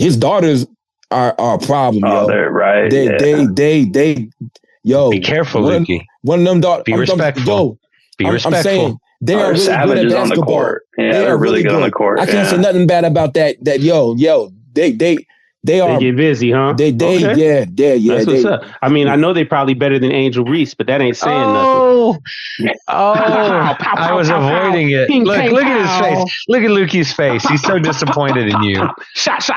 his daughters are a problem, yo. They're right. They yo. Be careful, Lukey. One of them daughters. Be respectful. Be respectful. I'm saying they are really good at basketball. On the court. Yeah, they are really good on the court. I can't say nothing bad about that. They are. They get busy, huh? They okay. yeah. That's what's up. I mean, I know they probably better than Angel Reese, but that ain't saying nothing. I was avoiding it. Look at his face. Look at Lukey's face. He's so disappointed in you. Shots.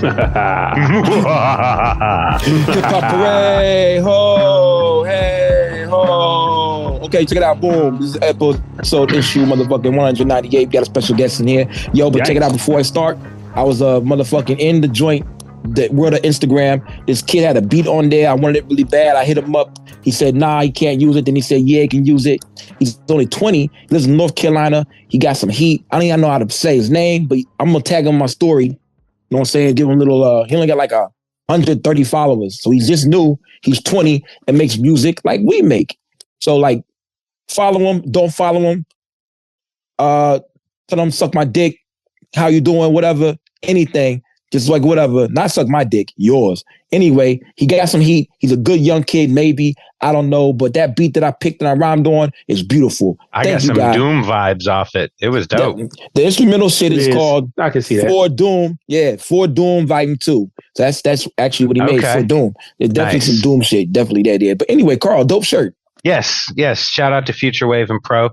Hip hop hooray, ho, hey, ho. Okay, check it out, boom. This is episode issue motherfucking 198. We got a special guest in here. Yo, but check it out before I start. I was motherfucking in the joint, the world of Instagram. This kid had a beat on there. I wanted it really bad. I hit him up. He said, nah, he can't use it. Then he said, yeah, he can use it. He's only 20. He lives in North Carolina. He got some heat. I don't even know how to say his name, but I'm going to tag him in my story. You know what I'm saying? Give him a little, he only got like 130 followers. So he's just new. He's 20 and makes music like we make. So like, follow him, don't follow him. Tell him suck my dick. How you doing? Whatever, anything. Just like whatever. Not suck my dick, yours. Anyway, he got some heat. He's a good young kid, maybe. I don't know. But that beat that I picked and I rhymed on is beautiful. I got some Doom vibes off it. It was dope. The instrumental shit is called I can see that. For Doom. Yeah, For Doom Volume 2. So that's actually what he made, For Doom. There's definitely some Doom shit. Definitely there. But anyway, Carl, dope shirt. Yes. Shout out to Future Wave and Pro.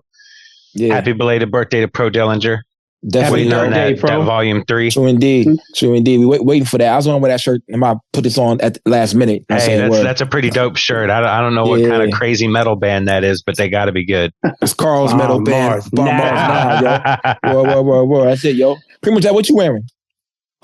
Yeah. Happy belated birthday to Pro Dillinger. Definitely that Volume 3. True indeed. We waiting for that. I was on with that shirt and I put this on at the last minute. Hey, that's a pretty dope shirt. I don't know what kind of crazy metal band that is, but they got to be good. It's Carl's metal band. Mars, yo. Whoa. That's it, yo. Pretty much that. What you wearing?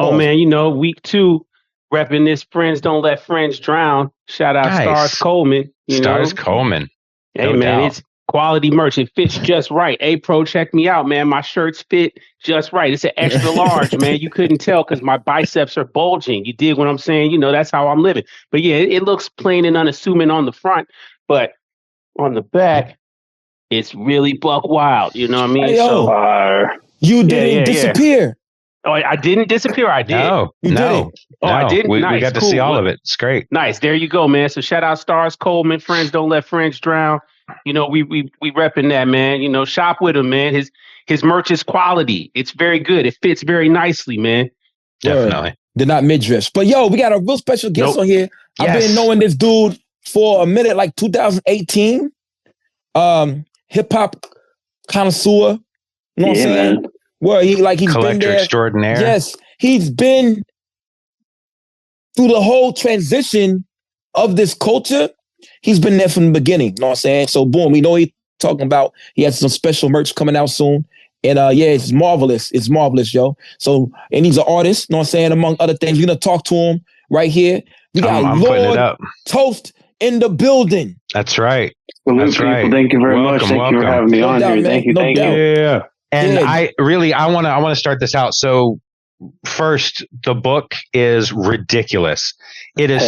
Oh man, week 2, repping this Friends Don't Let Friends Drown. Shout out Stars Coleman. Stars Coleman. Hey man, it's quality merch. It fits just right. Hey, Pro, check me out, man. My shirts fit just right. It's an extra large, man. You couldn't tell because my biceps are bulging. You dig what I'm saying? That's how I'm living. But yeah, it looks plain and unassuming on the front, but on the back, it's really buck wild. You know what I mean? Hey, you didn't disappear. Oh, I didn't disappear. I did. No. I didn't. We nice. got to see all of it. It's great. Nice. There you go, man. So shout out Stars Coleman. Friends Don't Let Friends Drown. We repping that, man. Shop with him, man. His merch is quality. It's very good. It fits very nicely, man. Definitely. They're not midriffs. But yo, we got a real special guest on here. Yes. I've been knowing this dude for a minute, like 2018. Hip hop connoisseur. You know what I'm saying? Where he's collector been there. Extraordinaire. Yes. He's been through the whole transition of this culture. He's been there from the beginning, you know what I'm saying? So boom, we know he's talking about, he has some special merch coming out soon. And it's marvelous. It's marvelous, yo. So, and he's an artist, you know what I'm saying? Among other things, we're going to talk to him right here. We got Lord Toast in the building. That's right. That's right. Thank you very much. Thank you for having me on here. Thank you. Yeah. And I want to start this out. So first, the book is ridiculous. It is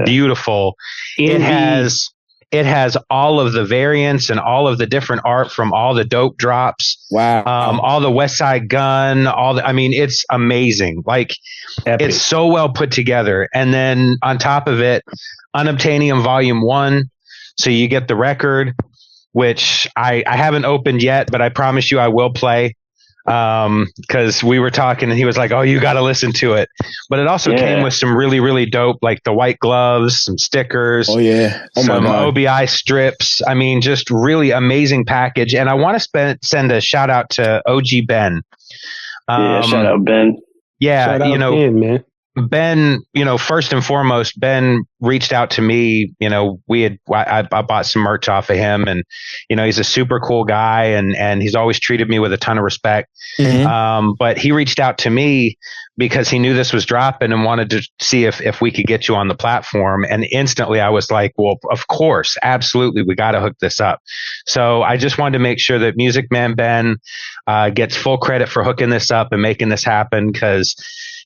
beautiful. Indeed. It has all of the variants and all of the different art from all the dope drops. Wow. All the West Side Gun, it's amazing. Like Epic. It's so well put together. And then on top of it, Unobtainium Volume 1. So you get the record, which I haven't opened yet, but I promise you I will play. Because we were talking and he was like, oh, you got to listen to it. But it also came with some really, really dope, like the white gloves, some stickers, some OBI strips. Just really amazing package. And I want to send a shout out to OG Ben. Shout out Ben. Yeah. Shout out Ben, man. Ben, first and foremost, Ben reached out to me. I bought some merch off of him, and he's a super cool guy, and he's always treated me with a ton of respect. Mm-hmm. But he reached out to me because he knew this was dropping and wanted to see if we could get you on the platform. And instantly, I was like, well, of course, absolutely, we got to hook this up. So I just wanted to make sure that Music Man Ben gets full credit for hooking this up and making this happen, because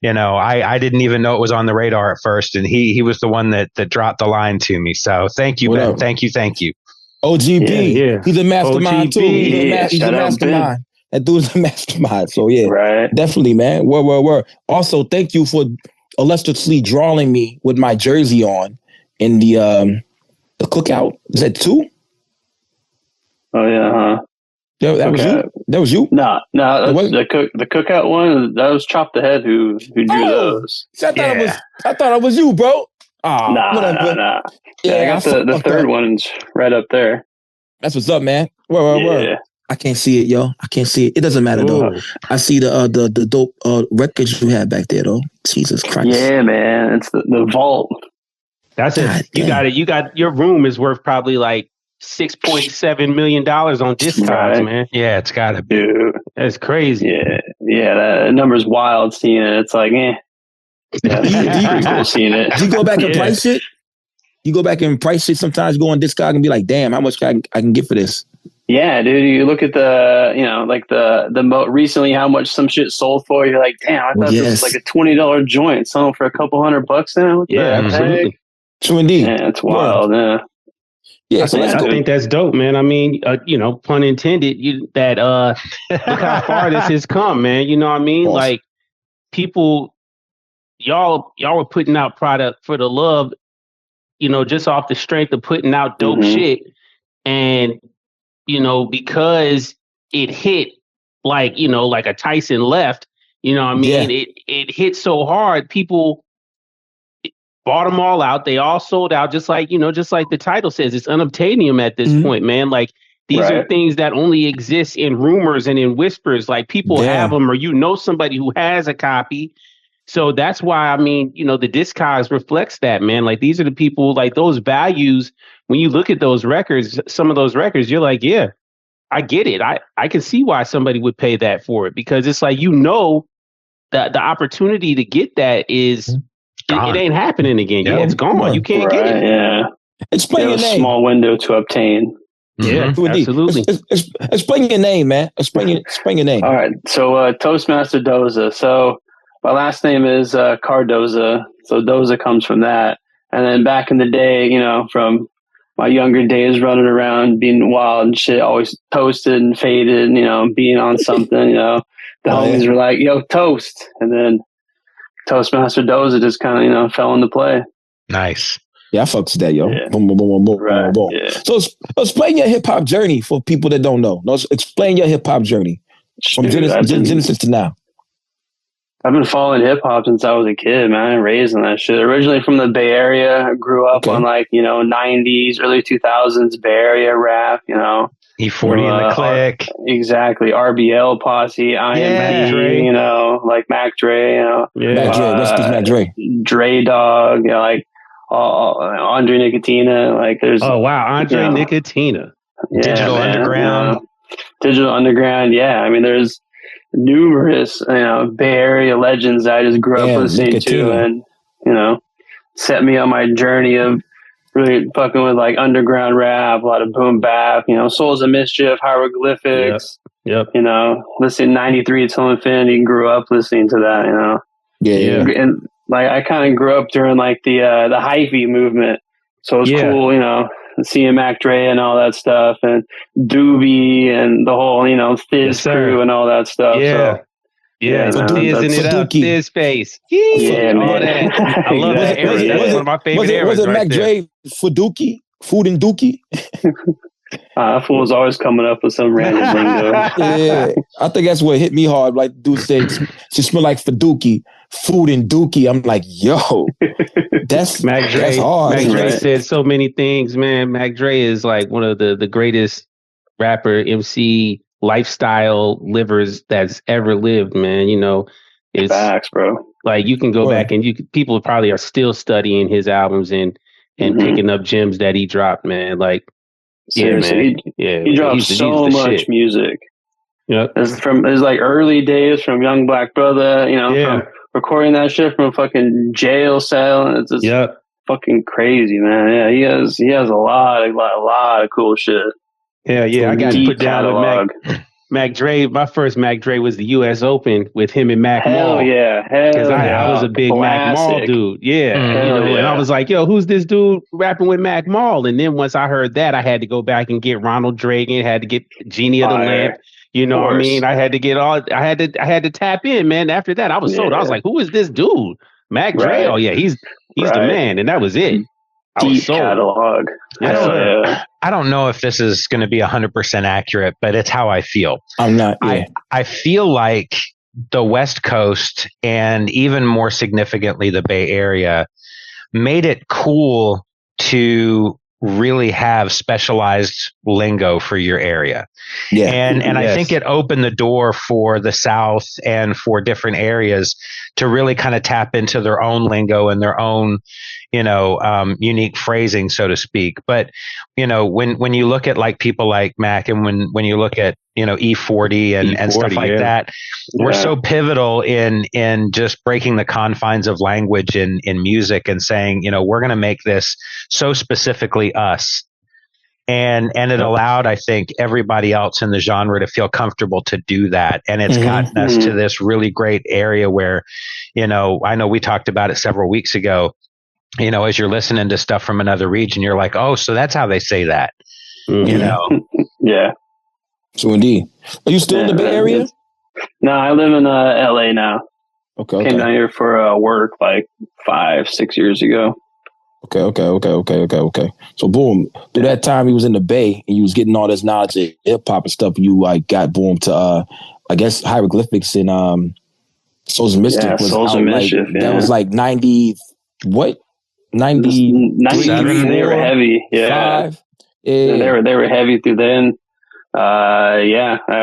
I didn't even know it was on the radar at first, and he was the one that dropped the line to me. So thank you, Ben. Thank you. OGB, he's a mastermind too. He's a mastermind. That dude's a mastermind. So definitely, man. Word. Also, thank you for illustriously drawing me with my jersey on in the cookout. Is that 2? Oh yeah, huh? That was you. That was you. No, the cookout one. That was Chop the Head who drew those. I thought it was you, bro. Whatever. Nah. Yeah, I got the third one's right up there. That's what's up, man. Word. I can't see it, yo. I can't see it. It doesn't matter though. I see the dope records you had back there though. Jesus Christ. Yeah, man. It's the vault. That's it. You got your room is worth probably like $6.7 million on Discogs, man. Yeah, it's got to be. Dude. That's crazy. Yeah, that number's wild seeing it. It's like, seeing it. Do you go back and price it? You go back and price it sometimes, go on Discog and be like, damn, how much I can get for this? Yeah, dude. You look at the recently how much some shit sold for. You're like, damn, I thought this was like a $20 joint selling for a couple $100 now. Absolutely. True indeed. Yeah, it's wild. Yeah, I think that's dope, man. I mean, pun intended. Look how far this has come, man. You know what I mean? Awesome. Like people, y'all were putting out product for the love, just off the strength of putting out dope shit, and because it hit like a Tyson left. You know what I mean? Yeah. It hit so hard, people bought them all out. They all sold out, just like the title says, it's unobtainium at this point, man. Like these are things that only exist in rumors and in whispers. Like people have them, or somebody who has a copy. So that's why, I mean, the Discogs reflects that, man. Like these are the people, like those values. When you look at those records, some of those records, you're like, yeah, I get it. I can see why somebody would pay that for it, because it's like, the opportunity to get that is. It ain't happening again. Yeah, it's gone. You can't get it. Yeah. Explain your name. Small window to obtain. Yeah, absolutely. Explain your name, man. Explain your name. All right. So Toast Master Doza. So my last name is Cardoza. So Doza comes from that. And then back in the day, from my younger days running around being wild and shit, always toasted and faded, being on something, the homies were like, yo, toast. And then Toast Master Doza just kind of, fell into play. Nice. Yeah, I fucks with that, yo. Yeah. Boom, boom, boom, boom, boom, boom. Yeah. So explain your hip hop journey for people that don't know. No, explain your hip hop journey from Genesis to now. I've been following hip hop since I was a kid, man. Raised on that shit. Originally from the Bay Area. I grew up on 90s, early 2000s Bay Area rap, E40 in the Click. Exactly. RBL Posse, IMB, like Mac Dre, Mac Dre, recipes Mac Dre. Dre Dog, like Andre Nicotina. Like there's Andre Nicotina. Yeah, Digital Underground. Digital Underground, yeah. I mean there's numerous, Bay Area legends that I just grew up listening to and, set me on my journey of really fucking with like underground rap, a lot of boom bap, Souls of Mischief, Hieroglyphics, listening 93 till infinity, grew up listening to that, And like I kind of grew up during like the hyphy movement. So it was cool, seeing Mac Dre and all that stuff and Doobie and the whole, Fizz crew and all that stuff. Yeah. So, Fizzing it up, Fizz face. Yeah, man. That. I love that era. That's one of my favorite eras. Was it Mac Dre for Dookie? Food and Dookie? That fool was always coming up with some random lingo. Yeah, I think that's what hit me hard. Like dude said, she smell like Faduki, food and Dookie. I'm like, yo, that's Mac Dre. That's hard. Mac Dre said so many things, man. Mac Dre is like one of the greatest rapper, MC, lifestyle livers that's ever lived, man. It's facts, bro. Like you can go back and people probably are still studying his albums and picking up gems that he dropped, man. Like, seriously, he dropped so much music. It's like early days from Young Black Brother, from recording that shit from a fucking jail cell. It's just fucking crazy, man. Yeah, he has a lot of cool shit. Yeah, I got to put down with Mac. Mac Dre, my first Mac Dre was the U.S. Open with him and Mac Mall. Because I was a big Mac Mall dude. Yeah. And I was like, yo, who's this dude rapping with Mac Mall? And then once I heard that, I had to go back and get Ronald Reagan, had to get Genie of the Lamp. You know what I mean? I had to tap in, man. After that, I was sold. I was like, who is this dude? Mac Dre? Oh, yeah, he's the man. And that was it. Deep catalog. I don't know if this is going to be 100% accurate, but it's how I feel. I'm not. Yeah. I feel like the West Coast, and even more significantly the Bay Area, made it cool to really have specialized lingo for your area. Yeah. And I think it opened the door for the South and for different areas to really kind of tap into their own lingo and their own, unique phrasing, so to speak. But, when you look at like people like Mac, and when you look at, E40 and stuff like that, we're so pivotal in just breaking the confines of language in music and saying, we're going to make this so specifically us. And it allowed, I think, everybody else in the genre to feel comfortable to do that. And it's gotten us to this really great area where, I know we talked about it several weeks ago, as you're listening to stuff from another region, you're like, oh, so that's how they say that, Yeah. So indeed. Are you still in the Bay Area? No, I live in LA now. Okay. Came down here for work like 5-6 years ago. Okay. So boom, through that time he was in the Bay and you was getting all this knowledge of hip hop and stuff, you like got boom to I guess hieroglyphics and Souls and Mystic was Souls and Mischief, that was like 90 what? 93. They were heavy. Yeah. 5. Yeah. They were heavy through then. I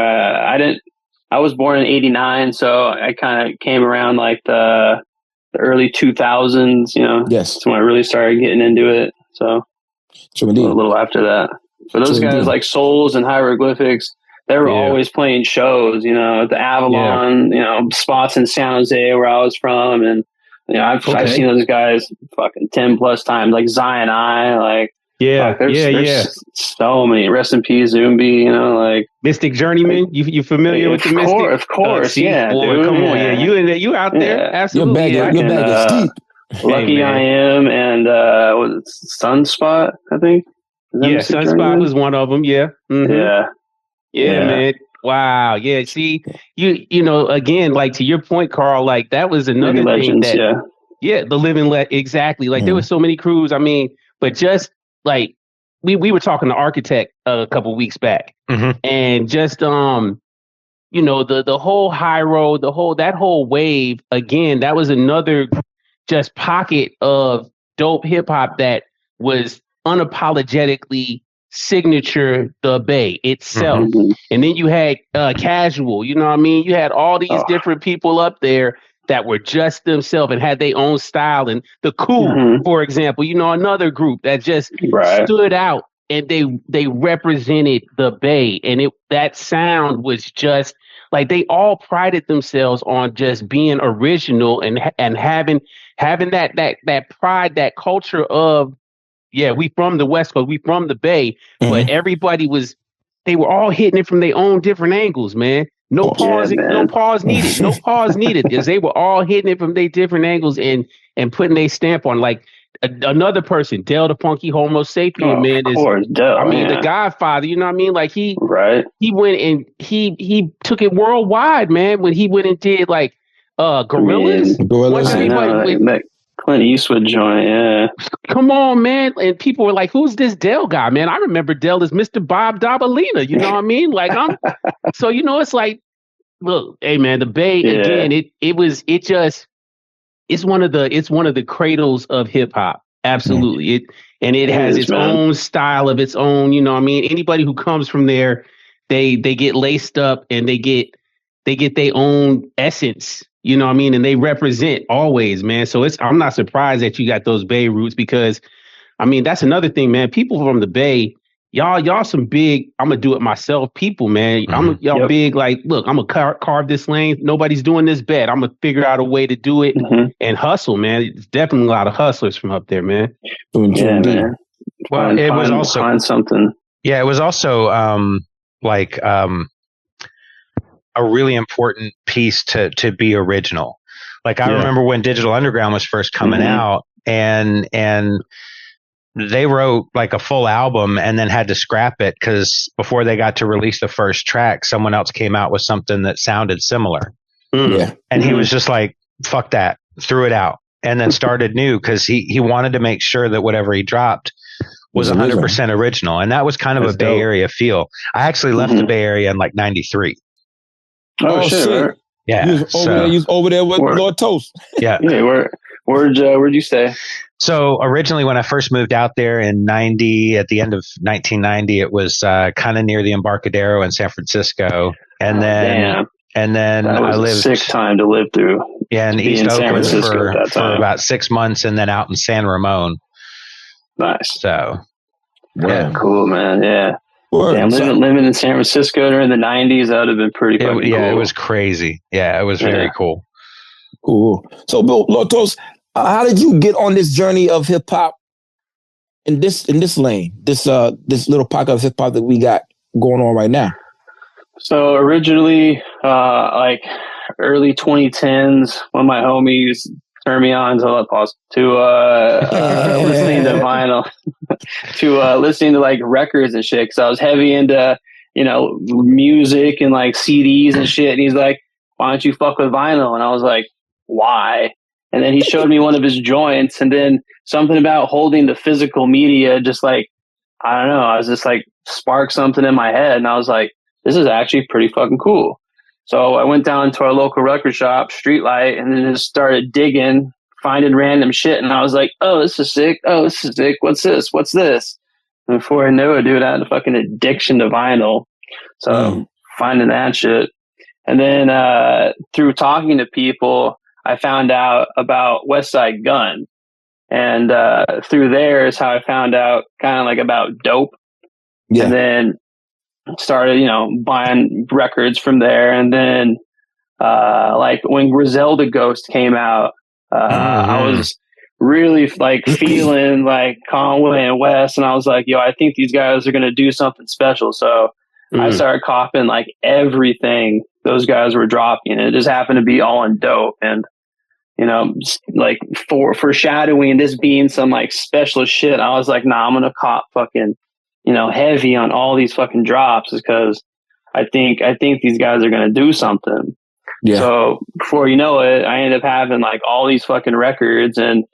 was born in 89, so I kind of came around like the early 2000s, Yes. That's when I really started getting into it. So a little after that. But those guys like Souls and Hieroglyphics, they were always playing shows, at the Avalon, spots in San Jose where I was from. And, I've seen those guys fucking 10 plus times, like Zion I, like, there's so many. Rest in peace, Zumbi. Like Mystic Journeyman. You familiar with the Mystic? Of course, boy, come on, you out there? Absolutely, your bag is deep. Lucky I Am and was it Sunspot? I think. Sunspot was one of them. Yeah. Mm-hmm. Yeah, man. Wow. Yeah. See, you again, like to your point, Carl. Like that was another thing that. Yeah, the living exactly. Like there were so many crews. I mean, but just. Like we were talking to Architect a couple weeks back, and just the whole high road, that whole wave again. That was another just pocket of dope hip hop that was unapologetically signature the Bay itself. And then you had Casual. You know what I mean? You had all these different people up there that were just themselves and had their own style. And the Cool, for example, another group that just stood out and they represented the Bay. And that sound was just like they all prided themselves on just being original and having that pride, that culture of, we from the West Coast, we from the Bay, but they were all hitting it from their own different angles, man. No pause needed. No pause needed because they were all hitting it from their different angles and putting their stamp on. Like another person, Del the Funky Homo Sapien, man. Of course, Del. The Godfather. You know what I mean? Like he went and he took it worldwide, man. When he went and did like Gorillas. That Clint Eastwood joint, yeah. Come on, man. And people were like, who's this Del guy, man? I remember Del as Mr. Bob Dabalina. You know what I mean? Like so it's like, look, hey man, the Bay again, it's one of the cradles of hip hop. Absolutely. It has its own style of its own, you know what I mean? Anybody who comes from there, they get laced up and they get their own essence. You know what I mean? And they represent always, man. So I'm not surprised that you got those Bay roots because, I mean, that's another thing, man. People from the Bay, y'all some big, I'm going to do it myself people, man. Y'all big, like, look, I'm going to carve this lane. Nobody's doing this bad. I'm going to figure out a way to do it and hustle, man. It's definitely a lot of hustlers from up there, man. Yeah, man. Well, it was also find something. Yeah, it was also a really important piece to be original. Like I remember when Digital Underground was first coming out, and they wrote like a full album and then had to scrap it because before they got to release the first track, someone else came out with something that sounded similar. Yeah. And he was just like, fuck that, threw it out, and then started new because he wanted to make sure that whatever he dropped was 100% original. And that was kind of a Bay Area feel. I actually left the Bay Area in like 93. Oh shit. Yeah. You was over there with Lord Toast. Yeah. Yeah. Where'd you stay? So originally when I first moved out there in 90, at the end of 1990, it was kind of near the Embarcadero in San Francisco. And then that was I lived a sick time to live through. Yeah, in East Oakland for about 6 months, and then out in San Ramon. Nice. So, yeah, cool, man. Yeah. Damn, living in San Francisco during the 90s, that would have been pretty fucking cool. Yeah, it was crazy. Yeah, it was very cool. Cool. So, Bill Lotos, how did you get on this journey of hip hop in this lane, this little pocket of hip hop that we got going on right now? So originally, like early 2010s, when my homies turned me on to listening to vinyl, to listening to like records and shit. Cause I was heavy into, music and like CDs and shit. And he's like, why don't you fuck with vinyl? And I was like, why? And then he showed me one of his joints, and then something about holding the physical media, just like, I don't know. I was just like, sparked something in my head. And I was like, this is actually pretty fucking cool. So I went down to our local record shop, Streetlight, and then just started digging, finding random shit. And I was like, oh, this is sick. Oh, this is sick. What's this? What's this? And before I knew it, dude, I had a fucking addiction to vinyl. So finding that shit. And then through talking to people, I found out about West Side Gun. And through there is how I found out kind of like about Daupe. Yeah. And then started, buying records from there. And then like when Griselda Ghost came out, I was really like feeling like Conway and West, and I was like, yo, I think these guys are going to do something special. So I started copping like everything those guys were dropping. It just happened to be all on Daupe. And like foreshadowing this being some like special shit, I was like, nah, I'm gonna cop fucking heavy on all these fucking drops, because I think these guys are gonna do something. Yeah. So before you know it, I ended up having like all these fucking records and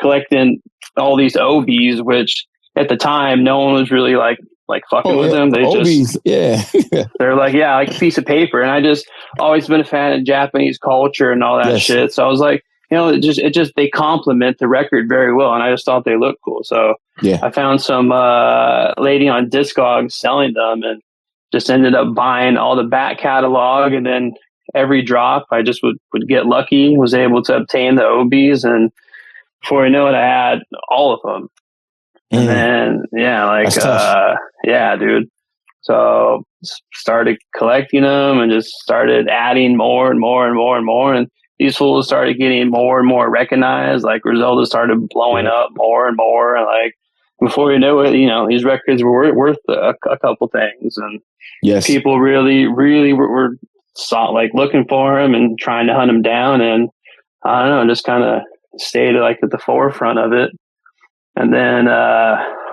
collecting all these OBs, which at the time no one was really like fucking with them. They OBs, they're like, like a piece of paper. And I just always been a fan of Japanese culture and all that shit. So I was like, they complement the record very well, and I just thought they looked cool. So I found some lady on Discogs selling them, and just ended up buying all the back catalog, and then every drop I just would get lucky, was able to obtain the OBs, and before I know it, I had all of them. And then dude. So started collecting them and just started adding more and more and more and more, and these fools started getting more and more recognized. Like Griselda started blowing up more and more. And like before you knew it, these records were worth a couple things. And people really, really were like looking for them and trying to hunt them down. And I don't know, just kind of stayed like at the forefront of it. And then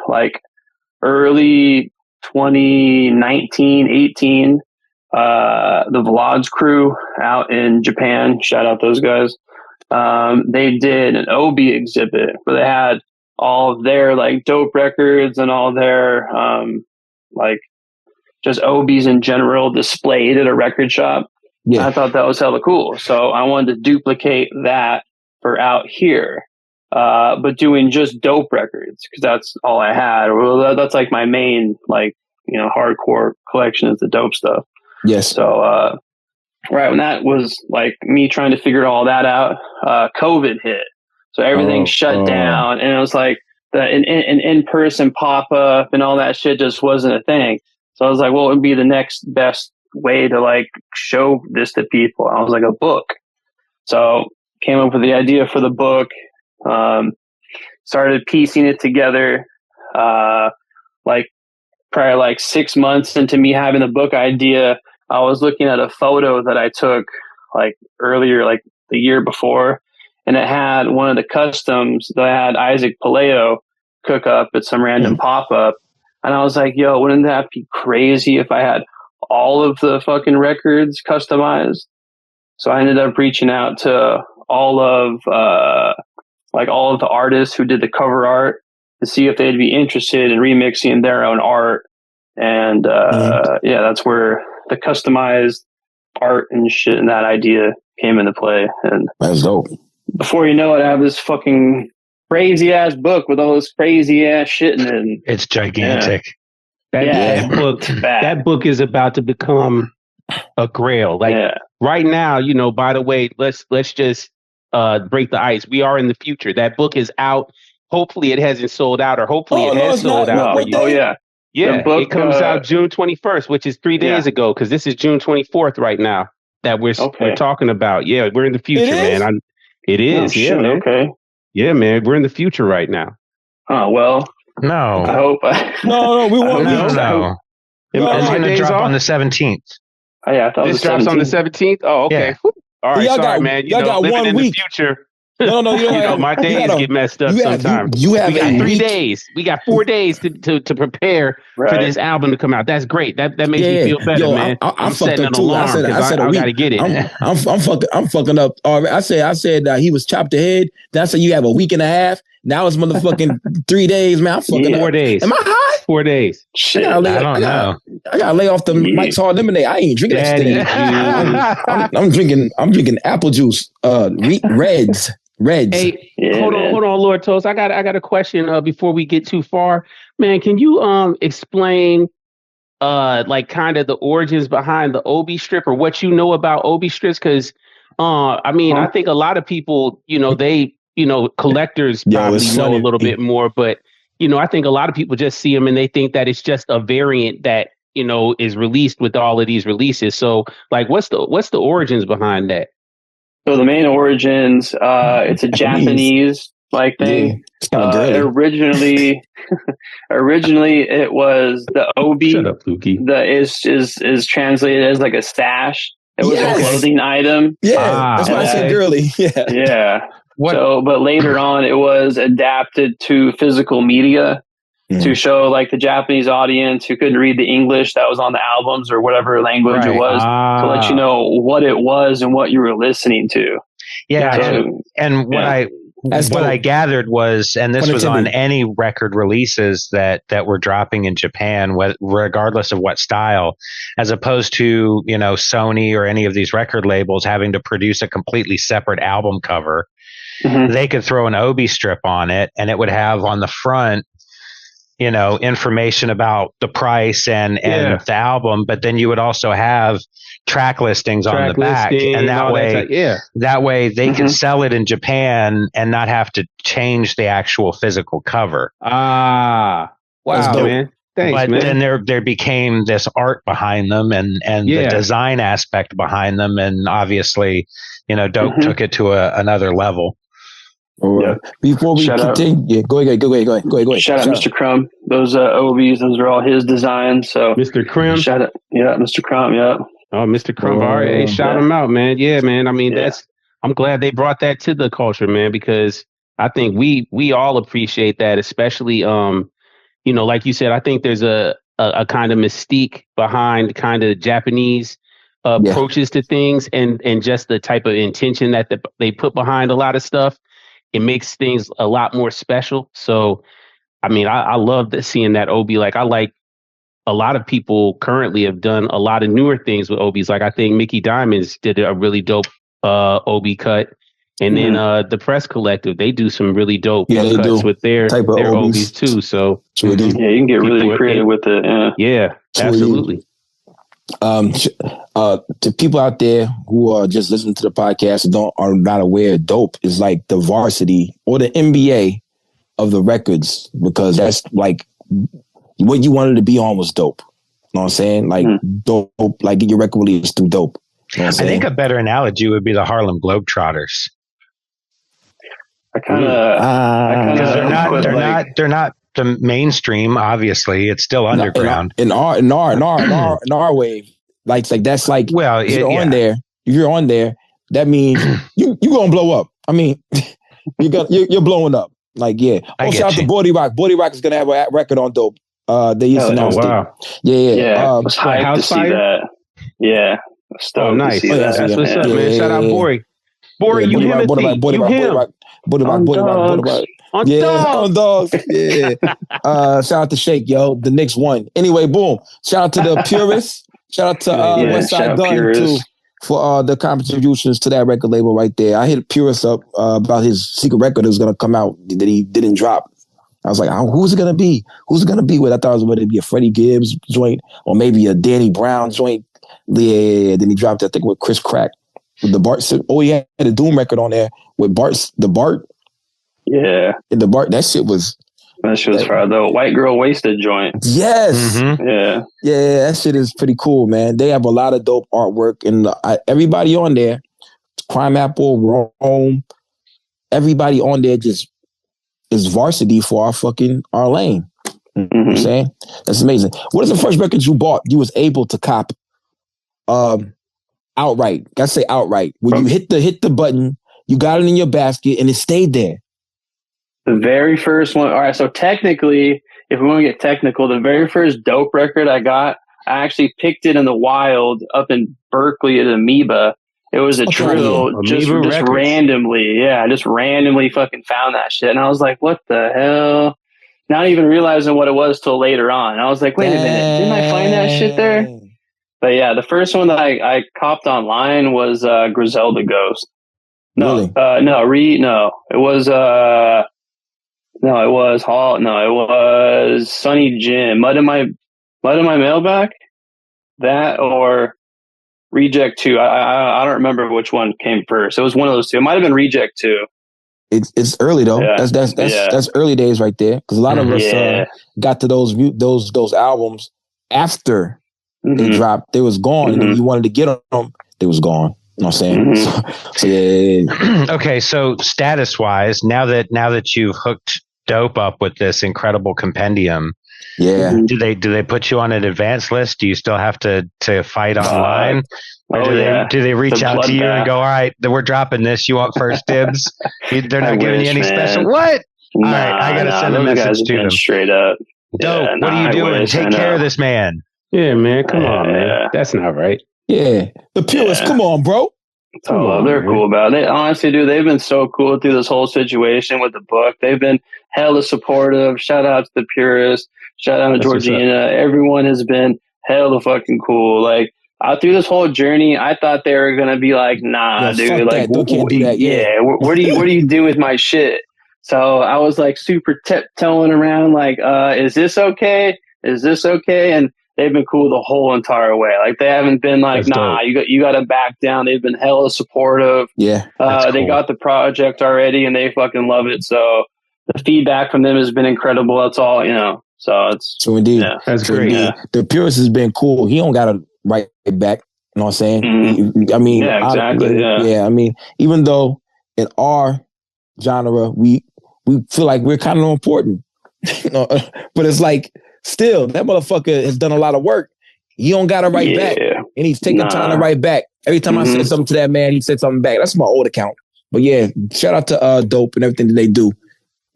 like early 2019, 18, the Vlogs crew out in Japan, shout out those guys, they did an OB exhibit where they had all of their like Daupe records and all their like just OBs in general displayed at a record shop. I thought that was hella cool, so I wanted to duplicate that for out here, but doing just Daupe records, because that's all I had. Well, that's like my main like hardcore collection is the Daupe stuff. So right when that was like me trying to figure all that out, COVID hit, so everything shut down, and it was like the in-person pop-up and all that shit just wasn't a thing. So I was like, well, it would be the next best way to like show this to people. I was like, a book. So came up with the idea for the book, started piecing it together, like probably like 6 months into me having the book idea, I was looking at a photo that I took like earlier, like the year before, and it had one of the customs that had Isaac Paleo cook up at some random pop up. And I was like, yo, wouldn't that be crazy if I had all of the fucking records customized? So I ended up reaching out to all of the artists who did the cover art to see if they'd be interested in remixing their own art. And that's where the customized art and shit and that idea came into play. And that's dope. Before you know it, I have this fucking crazy ass book with all this crazy ass shit in it. It's gigantic. That book is about to become a grail. Right now, by the way, let's just break the ice. We are in the future. That book is out. Hopefully it hasn't sold out, or hopefully it has sold out. Yeah, book, it comes out June 21st, which is 3 days ago, because this is June 24th right now that we're talking about. Yeah, we're in the future, man. It is. Man. Okay. Yeah, man, we're in the future right now. Oh, well. No. I hope. No, we won't. No. It's going to drop on the 17th. Oh, yeah, I thought this drops on the 17th? Oh, okay. Yeah. All right, sorry, man. Y'all got living 1 in week. The future. No. My days get messed up sometimes. We got 3 days. We got 4 days to prepare for this album to come out. That's great. That makes me feel better, man. I'm setting an alarm because I got to get it. I'm fucking up. I said he was chopped ahead. That's you have a week and a half. Now it's motherfucking 3 days, man. I'm fucking 4 days. Am I high? 4 days. Shit, I don't know. I gotta lay off the Mike's Hard Lemonade. I ain't drinking that thing. I'm drinking apple juice. Reds. Hey, hold on, Lord Toast. I got a question before we get too far. Man, can you explain kind of the origins behind the Obi strip, or what you know about Obi strips? Because I think a lot of people, collectors probably know a little bit more, but I think a lot of people just see them and they think that it's just a variant that is released with all of these releases. So what's the origins behind that? So the main origins, it's a Japanese thing. Yeah, originally it was the Obi. Shut up, Lukey. Is translated as like a stash. It was a clothing item. Yeah, that's why I said girly. Yeah. Yeah. But later on, it was adapted to physical media to show the Japanese audience who couldn't read the English that was on the albums or whatever language it was, to let you know what it was and what you were listening to. Yeah. And what I gathered was, and this was on any record releases that were dropping in Japan, regardless of what style, as opposed to, Sony or any of these record labels having to produce a completely separate album cover. Mm-hmm. They could throw an Obi strip on it and it would have on the front, information about the price and the album, but then you would also have track listings on the back, and that way they can sell it in Japan and not have to change the actual physical cover. Wow, man. Thanks, but man. then there became this art behind them and the design aspect behind them, and obviously, Daupe took it to another level. Before we continue, go ahead. Shout out Mr. Crumb. Those OBs, those are all his designs. So Mr. Crumb, shout out, Mr. Crumb, Oh, Mr. Crumb, all right, shout him out, man. Yeah, man. I mean, I'm glad they brought that to the culture, man, because I think we all appreciate that, especially like you said. I think there's a kind of mystique behind kind of Japanese approaches to things, and just the type of intention that they put behind a lot of stuff. It makes things a lot more special. So, I mean, I love seeing that Obi. I like a lot of people currently have done a lot of newer things with Obis. I think Mickey Diamonds did a really dope Obi cut. And then the Press Collective, they do some really dope cuts with their Obis too. So, you can get really creative with it. Yeah, absolutely. To people out there who are just listening to the podcast and are not aware, Daupe is like the varsity or the NBA of the records, because that's what you wanted to be on was Daupe. You know what I'm saying? Daupe, get your record release through Daupe. You know I think a better analogy would be the Harlem Globetrotters. They're not the mainstream. Obviously, it's still underground. In our wave, Like that's like, well, if you're on there, that means you gonna blow up. I mean, you're blowing up. Like, yeah. Oh, shout out to Bordy Rock. Bordy Rock is gonna have a record on Dope. They just announced it. Yeah. I was hyped to see that. Yeah. Oh, nice. That's what's up, man. Shout out Bordy. Bordy, you him. Bordy Rock. On dogs. Yeah. Shout out to Shake, yo. The Knicks won. Anyway, boom. Shout out to the Purists. Shout out to Westside Gun too for the contributions to that record label right there. I hit Purist up about his secret record that was gonna come out that he didn't drop. I was like, who's it gonna be? Who's it gonna be with? I thought it was going to be a Freddie Gibbs joint or maybe a Danny Brown joint. Yeah. Then he dropped, I think, with Chris Crack with the Bart. Oh, he had a Doom record on there with Bart. Yeah. And the Bart. That shit was for the White Girl Wasted joint. Yes. Mm-hmm. Yeah. Yeah, that shit is pretty cool, man. They have a lot of dope artwork, and everybody on there, Crime Apple, Rome, everybody on there just is varsity for our lane. You know what I'm saying? That's amazing. What is the first record you bought you was able to cop outright? Gotta say outright. When you hit the button, you got it in your basket and it stayed there. The very first one. All right, so technically, if we want to get technical, the very first Dope record I got, I actually picked it in the wild up in Berkeley at Amoeba. It was a trill, just randomly. Yeah, I just randomly fucking found that shit. And I was like, what the hell? Not even realizing what it was till later on. And I was like, wait a minute, didn't I find that shit there? But yeah, the first one that I copped online was Griselda Ghost. No, really? It was Sunny Jim. Mud in my mailbag. That or Reject 2. I don't remember which one came first. It was one of those two. It might have been Reject 2. It's early though. Yeah. That's early days right there. Because a lot of us got to those albums after they dropped. They was gone, and if you wanted to get them, they was gone. You know what I'm saying? So Okay, so status wise, now that you've hooked Dope up with this incredible compendium, do they put you on an advanced list? Do you still have to fight online? Or do they reach out to you and go, all right, we're dropping this. You want first dibs? They're not giving you any special. What? All right, I got to send a message to them. Straight up. Dope, what are you doing? Take care of this man. Yeah, man. Come on, man. That's not right. Yeah. The Purists, come on, bro. They're cool about it. Honestly, dude, they've been so cool through this whole situation with the book. They've been hella supportive. Shout out to the Purists. Shout out to Georgina. Everyone has been hella fucking cool. Like, through this whole journey, I thought they were gonna be like, nah, dude, like, can't do that. What do you do with my shit? So I was like super tiptoeing around, like, is this okay? Is this okay? And they've been cool the whole entire way. Like, they haven't been like, nah, you got to back down. They've been hella supportive. Yeah, they got the project already, and they fucking love it. So the feedback from them has been incredible. That's all, you know. So it's so indeed. Yeah, that's great. Yeah. The Purist has been cool. He don't got to write it back. You know what I'm saying? Mm-hmm. I mean, yeah, exactly. I mean, even though in our genre we feel like we're kind of important, you know, but it's like still that motherfucker has done a lot of work. He don't got to write back, and he's taking time to write back. Every time I said something to that man, he said something back. That's my old account. But yeah, shout out to Dope and everything that they do. You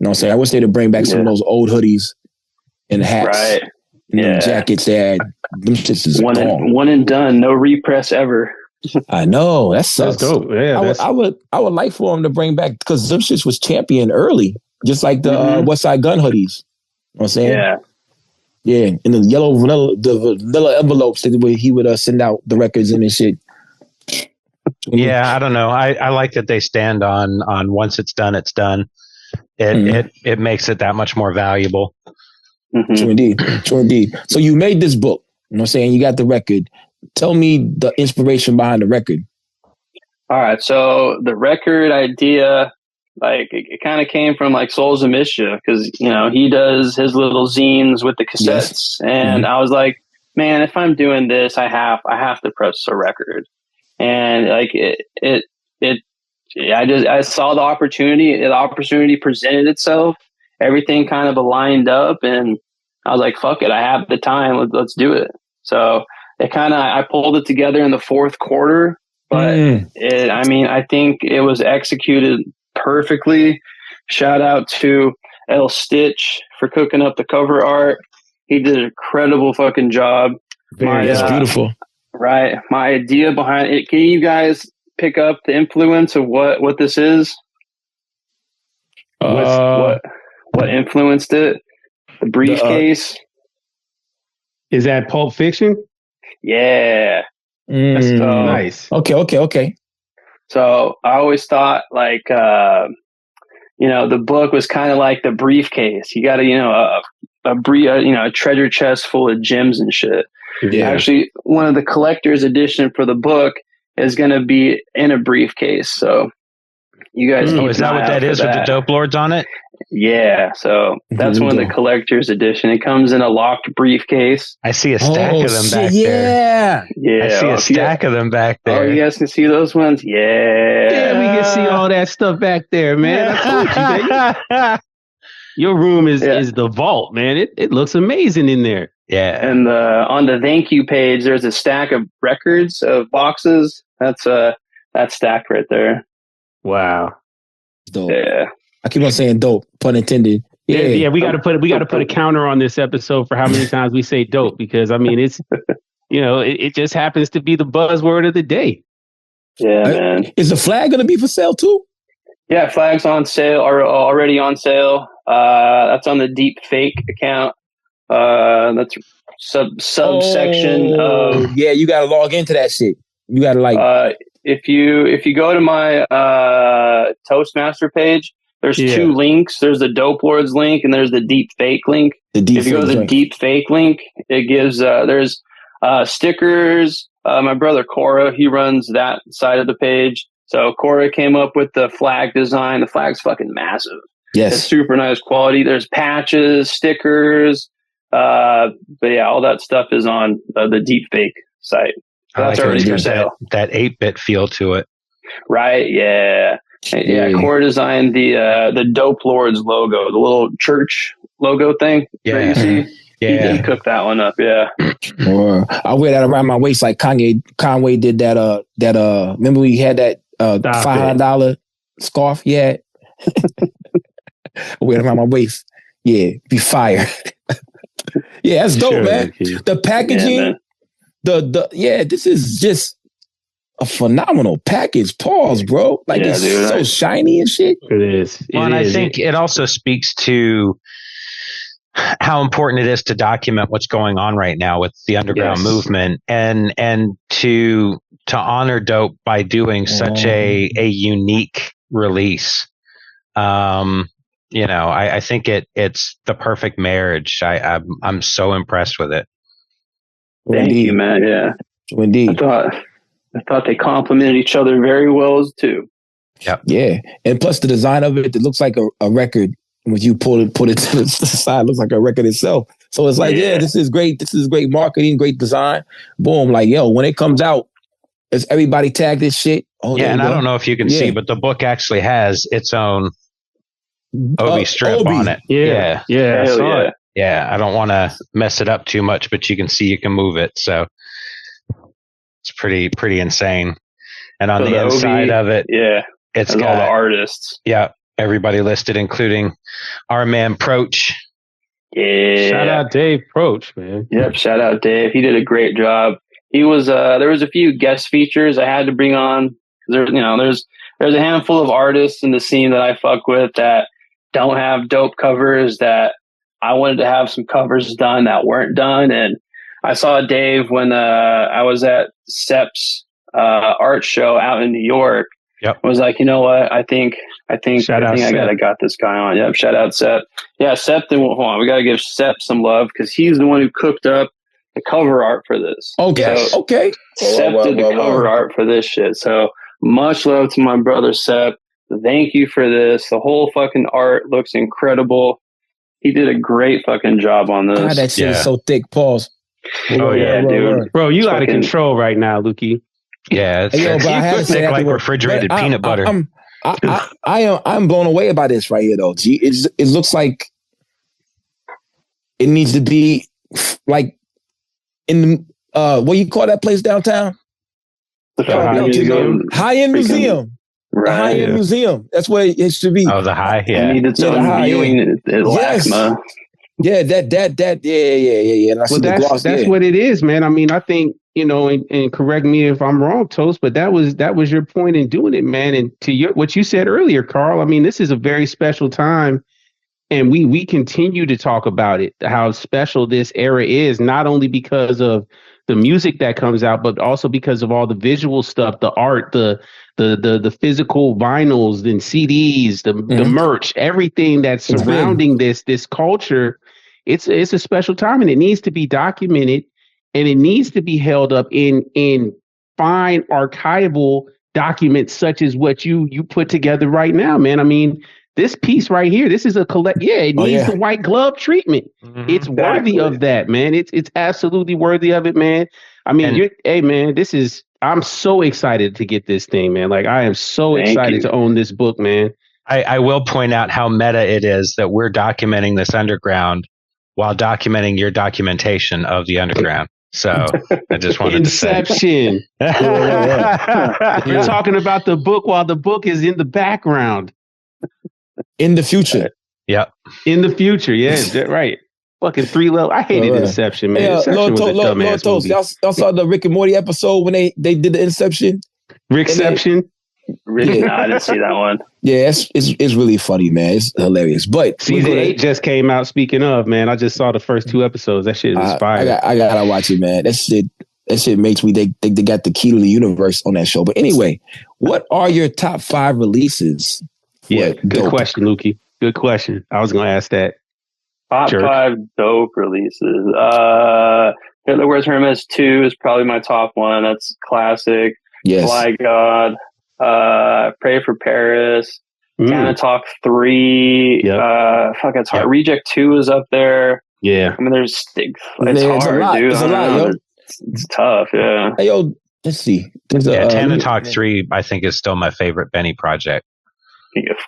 know what I'm saying? I wish they'd bring back some of those old hoodies and hats. Right. And jackets they had. Them shits is one and done. No repress ever. I know. That sucks. That's dope. Yeah, I would like for them to bring back, because them shits was champion early. Just like the Westside Gun hoodies. You know what I'm saying? Yeah. Yeah. In the yellow vanilla envelopes that he would send out the records in and shit. Yeah, I don't know. I like that they stand on once it's done, it's done. It makes it that much more valuable. True indeed. So you made this book. You know what I'm saying? You got the record. Tell me the inspiration behind the record. All right. So the record idea, like, it kind of came from like Souls of Mischief, because, you know, he does his little zines with the cassettes. And I was like, man, if I'm doing this, I have to press a record. And like I saw the opportunity presented itself. Everything kind of aligned up, and I was like, fuck it, I have the time. Let's do it. So I pulled it together in the fourth quarter, but I think it was executed perfectly. Shout out to El Stitch for cooking up the cover art. He did an incredible fucking job. That's beautiful. Right. My idea behind it. Can you guys pick up the influence of what this is? What influenced it? The briefcase. Is that Pulp Fiction? Yeah. That's nice. Okay. So I always thought like, the book was kind of like the briefcase. You got a treasure chest full of gems and shit. Yeah. Actually, one of the collector's edition for the book is going to be in a briefcase. So you guys is that what that is with the Dope Lords on it? Yeah. So that's one of the collector's edition. It comes in a locked briefcase. I see a stack of them back there. Yeah. I see a stack of them back there. Oh, you guys can see those ones? Yeah. Yeah, we can see all that stuff back there, man. I told you, your room is the vault, man. It looks amazing in there. Yeah. And on the thank you page, there's a stack of records of boxes. That's stacked right there. Wow. Dope. Yeah. I keep on saying dope, pun intended. Yeah. We got to put a counter on this episode for how many times we say dope, because I mean it's it just happens to be the buzzword of the day. Yeah, man. Is the flag going to be for sale too? Yeah, flag's on sale or already on sale. That's on the Deep Fake account. That's subsection of. Yeah, you got to log into that shit. You got to if you go to my Toast Master page, there's two links. There's the Dope Lords link and there's the Deep Fake link. If you go to the Deep Fake link, it gives there's stickers. My brother Cora, he runs that side of the page. So Cora came up with the flag design. The flag's fucking massive. Yes, it's super nice quality. There's patches, stickers, but yeah, all that stuff is on the Deep Fake site. That's already for sale. That 8-bit feel to it, right? Yeah. Cora designed the Dope Lords logo, the little church logo thing. Yeah, that you see. Yeah, he cooked that one up. Yeah. Or I wear that around my waist like Conway did that. Remember we had that $500 scarf? Yeah. I wear it around my waist. Yeah, be fire. Yeah, that's dope, man. The packaging, this is just a phenomenal package. Pause, bro. Like it's so shiny and shit. It is. I think it also speaks to how important it is to document what's going on right now with the underground movement and to honor Dope by doing such a unique release. I think it's the perfect marriage. I'm so impressed with it. Thank you, man. Yeah. Indeed. I thought they complemented each other very well too. Yep. Yeah. And plus the design of it looks like a record. When you put it to the side, it looks like a record itself. So it's like, this is great. This is great marketing, great design. Boom. Like, when it comes out, is everybody tagged this shit? Oh, yeah. And I don't know if you can see, but the book actually has its own Obi strip on it. Yeah. I saw it. Yeah. I don't want to mess it up too much, but you can see you can move it. So it's pretty insane. And on the inside of it, it's got all the artists. Yeah. Everybody listed, including our man Proach. Yeah. Shout out Dave Proach, man. Yep. Shout out Dave. He did a great job. He was, there was a few guest features I had to bring on. There's a handful of artists in the scene that I fuck with that don't have dope covers that I wanted to have some covers done that weren't done. And I saw Dave when, I was at Sep's, art show out in New York. Yep. I was like, you know what? I think I got this guy on. Yep. Shout out Sep. Yeah, Sep. Hold on. We got to give Sep some love because he's the one who cooked up the cover art for this. Okay. So okay. Sep did the cover art for this shit. So much love to my brother Sep. Thank you for this. The whole fucking art looks incredible. He did a great fucking job on this. God, that shit is so thick. Pause. Oh yeah, dude. Bro, you out of control right now, Lukey. Yeah, it's thick like refrigerated peanut butter. I'm blown away by this right here, though. G, it looks like it needs to be like in What you call that place downtown? The high-end museum. Right. The high-end museum. That's where it should be. Oh, the high, yeah. It needs its own viewing at LACMA. Yeah, yeah. And well, that's what it is, man. I mean, I think, and correct me if I'm wrong, Toast, but that was your point in doing it, man. And to what you said earlier, Carl, I mean, this is a very special time. And we continue to talk about it, how special this era is, not only because of the music that comes out, but also because of all the visual stuff, the art, the physical vinyls and CDs, the merch, everything that's surrounding this culture. It's a special time, and it needs to be documented, and it needs to be held up in fine archival documents such as what you put together right now, man. I mean, this piece right here, this is a collect. Yeah, it needs the white glove treatment. Mm-hmm. It's worthy of that, man. It's absolutely worthy of it, man. I mean, hey, man, I'm so excited to get this thing, man. Like, I am so excited to own this book, man. I will point out how meta it is that we're documenting this underground while documenting your documentation of the underground. So I just wanted to say. Inception. You're talking about the book while the book is in the background. In the future. Yep. In the future, yeah, right. Fucking 3 level. I hated Inception, man. Inception was a dumbass movie. Y'all saw the Rick and Morty episode when they did the Inception? Rickception? Really? No, I didn't see that one. Yeah, it's really funny, man. It's hilarious. But season 8 just came out. Speaking of, man, I just saw the first 2 episodes. That shit is fire. I gotta watch it, man. That shit makes me think they got the key to the universe on that show. But anyway, what are your top 5 releases? Yeah, good question, Lukey. Good question. I was going to ask that. Top 5 dope releases. Hitler Wears Hermes 2 is probably my top one. That's classic. Yes. Fly God. Pray for Paris. Canna Talk 3. Yep. It's hard. Reject 2 is up there. Yeah. I mean, it's hard, dude. It's a lot, yo. It's tough, yeah. Hey, yo, let's see. Canna Talk 3, I think, is still my favorite Benny project.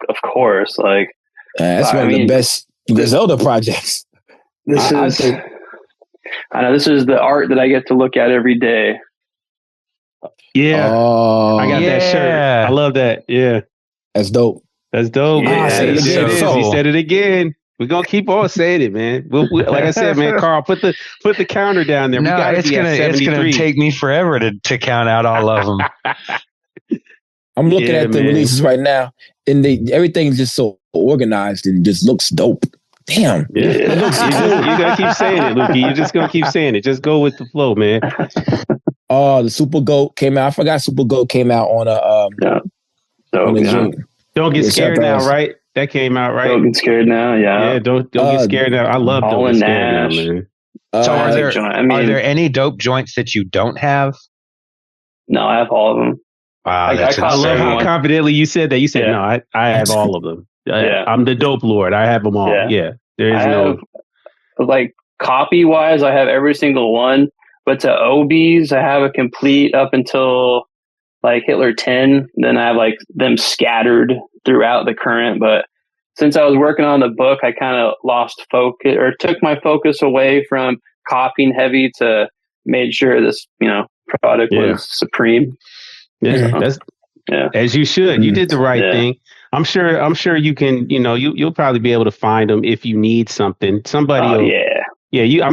Of course, like that's one of the best Griselda projects. I know this is the art that I get to look at every day. Yeah, I got that shirt. I love that. Yeah, that's dope. That's dope. Yeah, he said it again. We're gonna keep on saying it, man. Like I said, man, Carl, put the counter down there. No, it's gonna take me forever to count out all of them. I'm looking at the releases right now, and everything's just so organized and just looks dope. Damn. Yeah. It looks cool. You're going to keep saying it, Lukey. You're just going to keep saying it. Just go with the flow, man. The Super Goat came out. I forgot Super Goat came out on a... Don't Get Scared Now, right? That came out, right? Don't Get Scared Now, yeah. Yeah, Don't Get Scared Now. I love Don't Get Scared Now, man. So are there any dope joints that you don't have? No, I have all of them. Wow, I love how confidently you said that. You said, no, I have all of them. I'm the dope lord. I have them all. Yeah. There is like, copy-wise, I have every single one. But to OBs, I have a complete up until, like, Hitler 10. Then I have, like, them scattered throughout the current. But since I was working on the book, I kind of lost focus, or took my focus away from copying heavy to made sure this, product was supreme. Yeah, as you should. You did the right thing. I'm sure you can. You'll probably be able to find them if you need something. I'm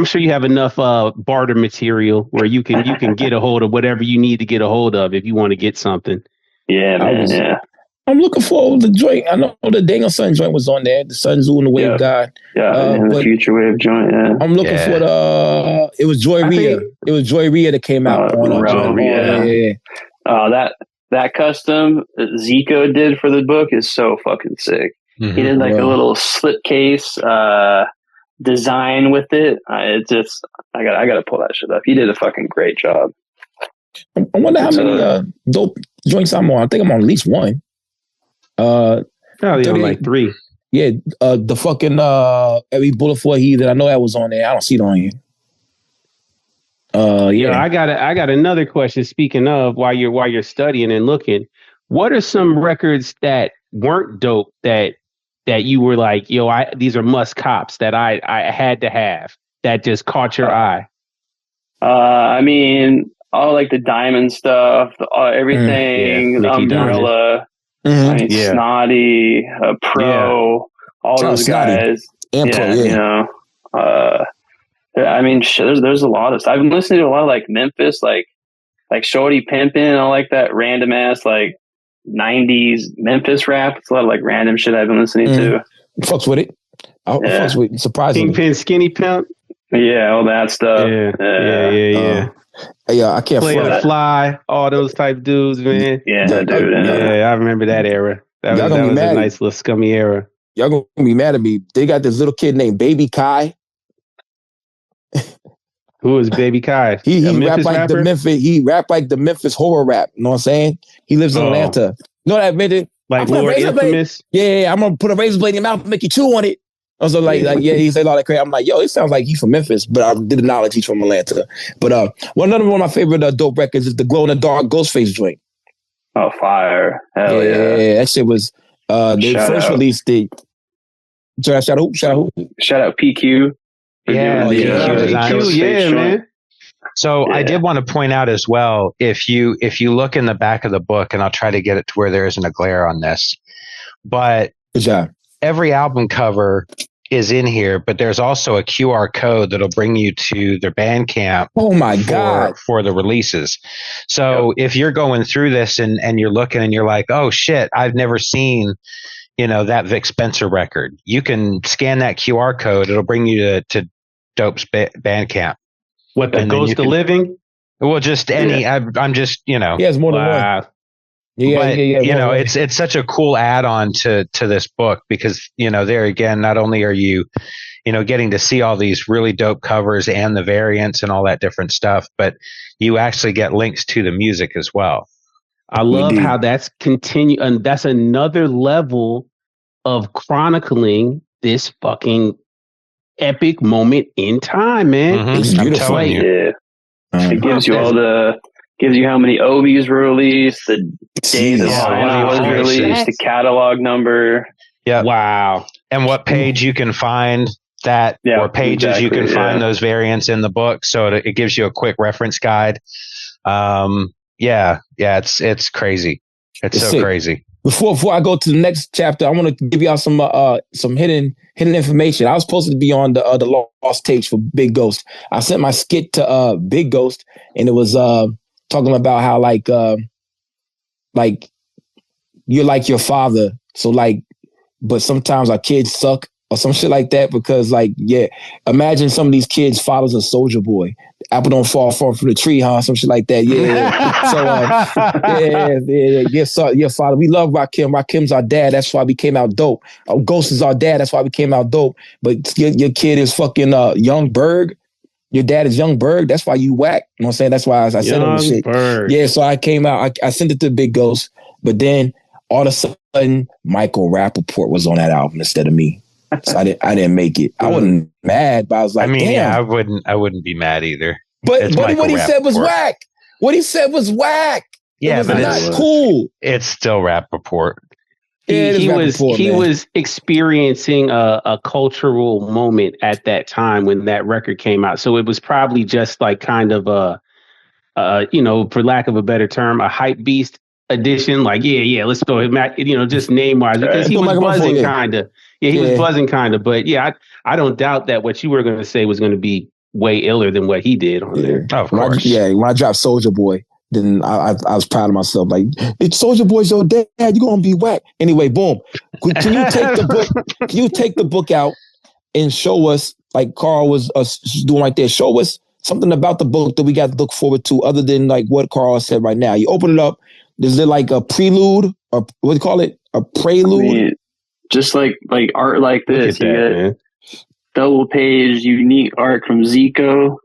sure you have enough barter material where you can get a hold of whatever you need to get a hold of if you want to get something. Yeah, man. I'm looking for the joint. I know the Daniel Sun joint was on there. The Sun Zoo and the Wave God. Yeah, the Future Wave joint. Yeah. I'm looking for it was Joy Rhea. It was Joy Rhea that came out on that custom that Zico did for the book is so fucking sick. Mm-hmm. He did like a little slipcase design with it. It's just I got to pull that shit up. He did a fucking great job. I wonder how many dope joints I'm on. I think I'm on at least one. Probably on like 3. Yeah, the fucking every bullet for he that I know that was on there. I don't see it on here. I got another question. Speaking of, while you're studying and looking, what are some records that weren't dope that you were like, these are must cops that I had to have that just caught your eye? I mean, all like the Diamond stuff, everything, the Umbrella, I mean, Snotty, Pro, all those guys. And Pro, you know, I mean, there's a lot of stuff. I've been listening to a lot of like Memphis, like Shorty Pimpin', all like that random ass like 90s Memphis rap. It's a lot of like random shit I've been listening to. Fucks with it. Fucks with it, surprisingly. Kingpin, Skinny Pimp. Yeah, all that stuff. Yeah. I can't Play the Fly, all those type dudes, man. Yeah, dude. I remember that era. That was a nice little scummy era. Y'all gonna be mad at me. They got this little kid named Baby Kai. Who is Baby Kai? He rap like rapper? He rap like the Memphis horror rap. You know what I'm saying? He lives in Atlanta. You know what I admitted? Like Lord Infamous? Yeah, I'm gonna put a razor blade in your mouth and make you chew on it. I was like, he said all that crap. I'm like, yo, it sounds like he's from Memphis, but I did acknowledge he's from Atlanta. But another one of my favorite dope records is the Glow in the Dark Ghostface joint. Oh, fire. Hell yeah. That shit was they first released it. Shout out who? Shout out PQ. PQ, man. So I did want to point out as well, if you look in the back of the book, and I'll try to get it to where there isn't a glare on this, but good job. Every album cover is in here, but there's also a QR code that'll bring you to their Bandcamp. Oh my God. For the releases. So if you're going through this and you're looking and you're like, oh shit, I've never seen, that Vic Spencer record. You can scan that QR code. It'll bring you to Daupe's Bandcamp. What, the Ghost of Living? Well, just any, I'm just, He has more than one. It's such a cool add-on to this book because, there again, not only are you, getting to see all these really dope covers and the variants and all that different stuff, but you actually get links to the music as well. I love how that's continue, and that's another level of chronicling this fucking epic moment in time, man. Mm-hmm. It's beautiful. It gives you gives you how many OBs were released, the day the song was released, the catalog number. Yeah. Wow. And what page you can find that, or pages you can find those variants in the book. So it gives you a quick reference guide. It's crazy. It's so crazy. Before I go to the next chapter, I want to give y'all some hidden information. I was supposed to be on the Lost Tapes for Big Ghost. I sent my skit to Big Ghost, and it was talking about how like you're like your father. So but sometimes our kids suck or some shit like that because imagine some of these kids' fathers a Soldier Boy. Apple don't fall far from the tree, huh? Some shit like that. So your father. We love Rakim. Rakim's our dad. That's why we came out dope. Ghost is our dad. That's why we came out dope. But your kid is fucking Young Berg. Your dad is Young Berg. That's why you whack. You know what I'm saying? That's why I said all this shit. Berg. Yeah, so I came out. I sent it to Big Ghost. But then all of a sudden, Michael Rappaport was on that album instead of me. So I didn't make it. I wasn't mad, but I was like, damn. Yeah, I wouldn't be mad either. But what he said was whack. What he said was whack. Yeah, but it's not cool. It's still Rappaport. He was experiencing a cultural moment at that time when that record came out. So it was probably just like kind of for lack of a better term, a hype beast edition. Like, let's go, just name wise, because he was buzzing kind of. Yeah, he was buzzing kind of. But I don't doubt that what you were going to say was going to be way iller than what he did on there. Of course. When I dropped Soldier Boy, then I was proud of myself. Like, it's Soldier Boy's your dad. You're gonna be whack. Anyway, boom. Can you take the book? Can you take the book out and show us, like Carl was doing right there? Show us something about the book that we got to look forward to, other than like what Carl said right now. You open it up. Is there like a prelude or what do you call it? A prelude? I mean, just like art like this. You get double page unique art from Zico.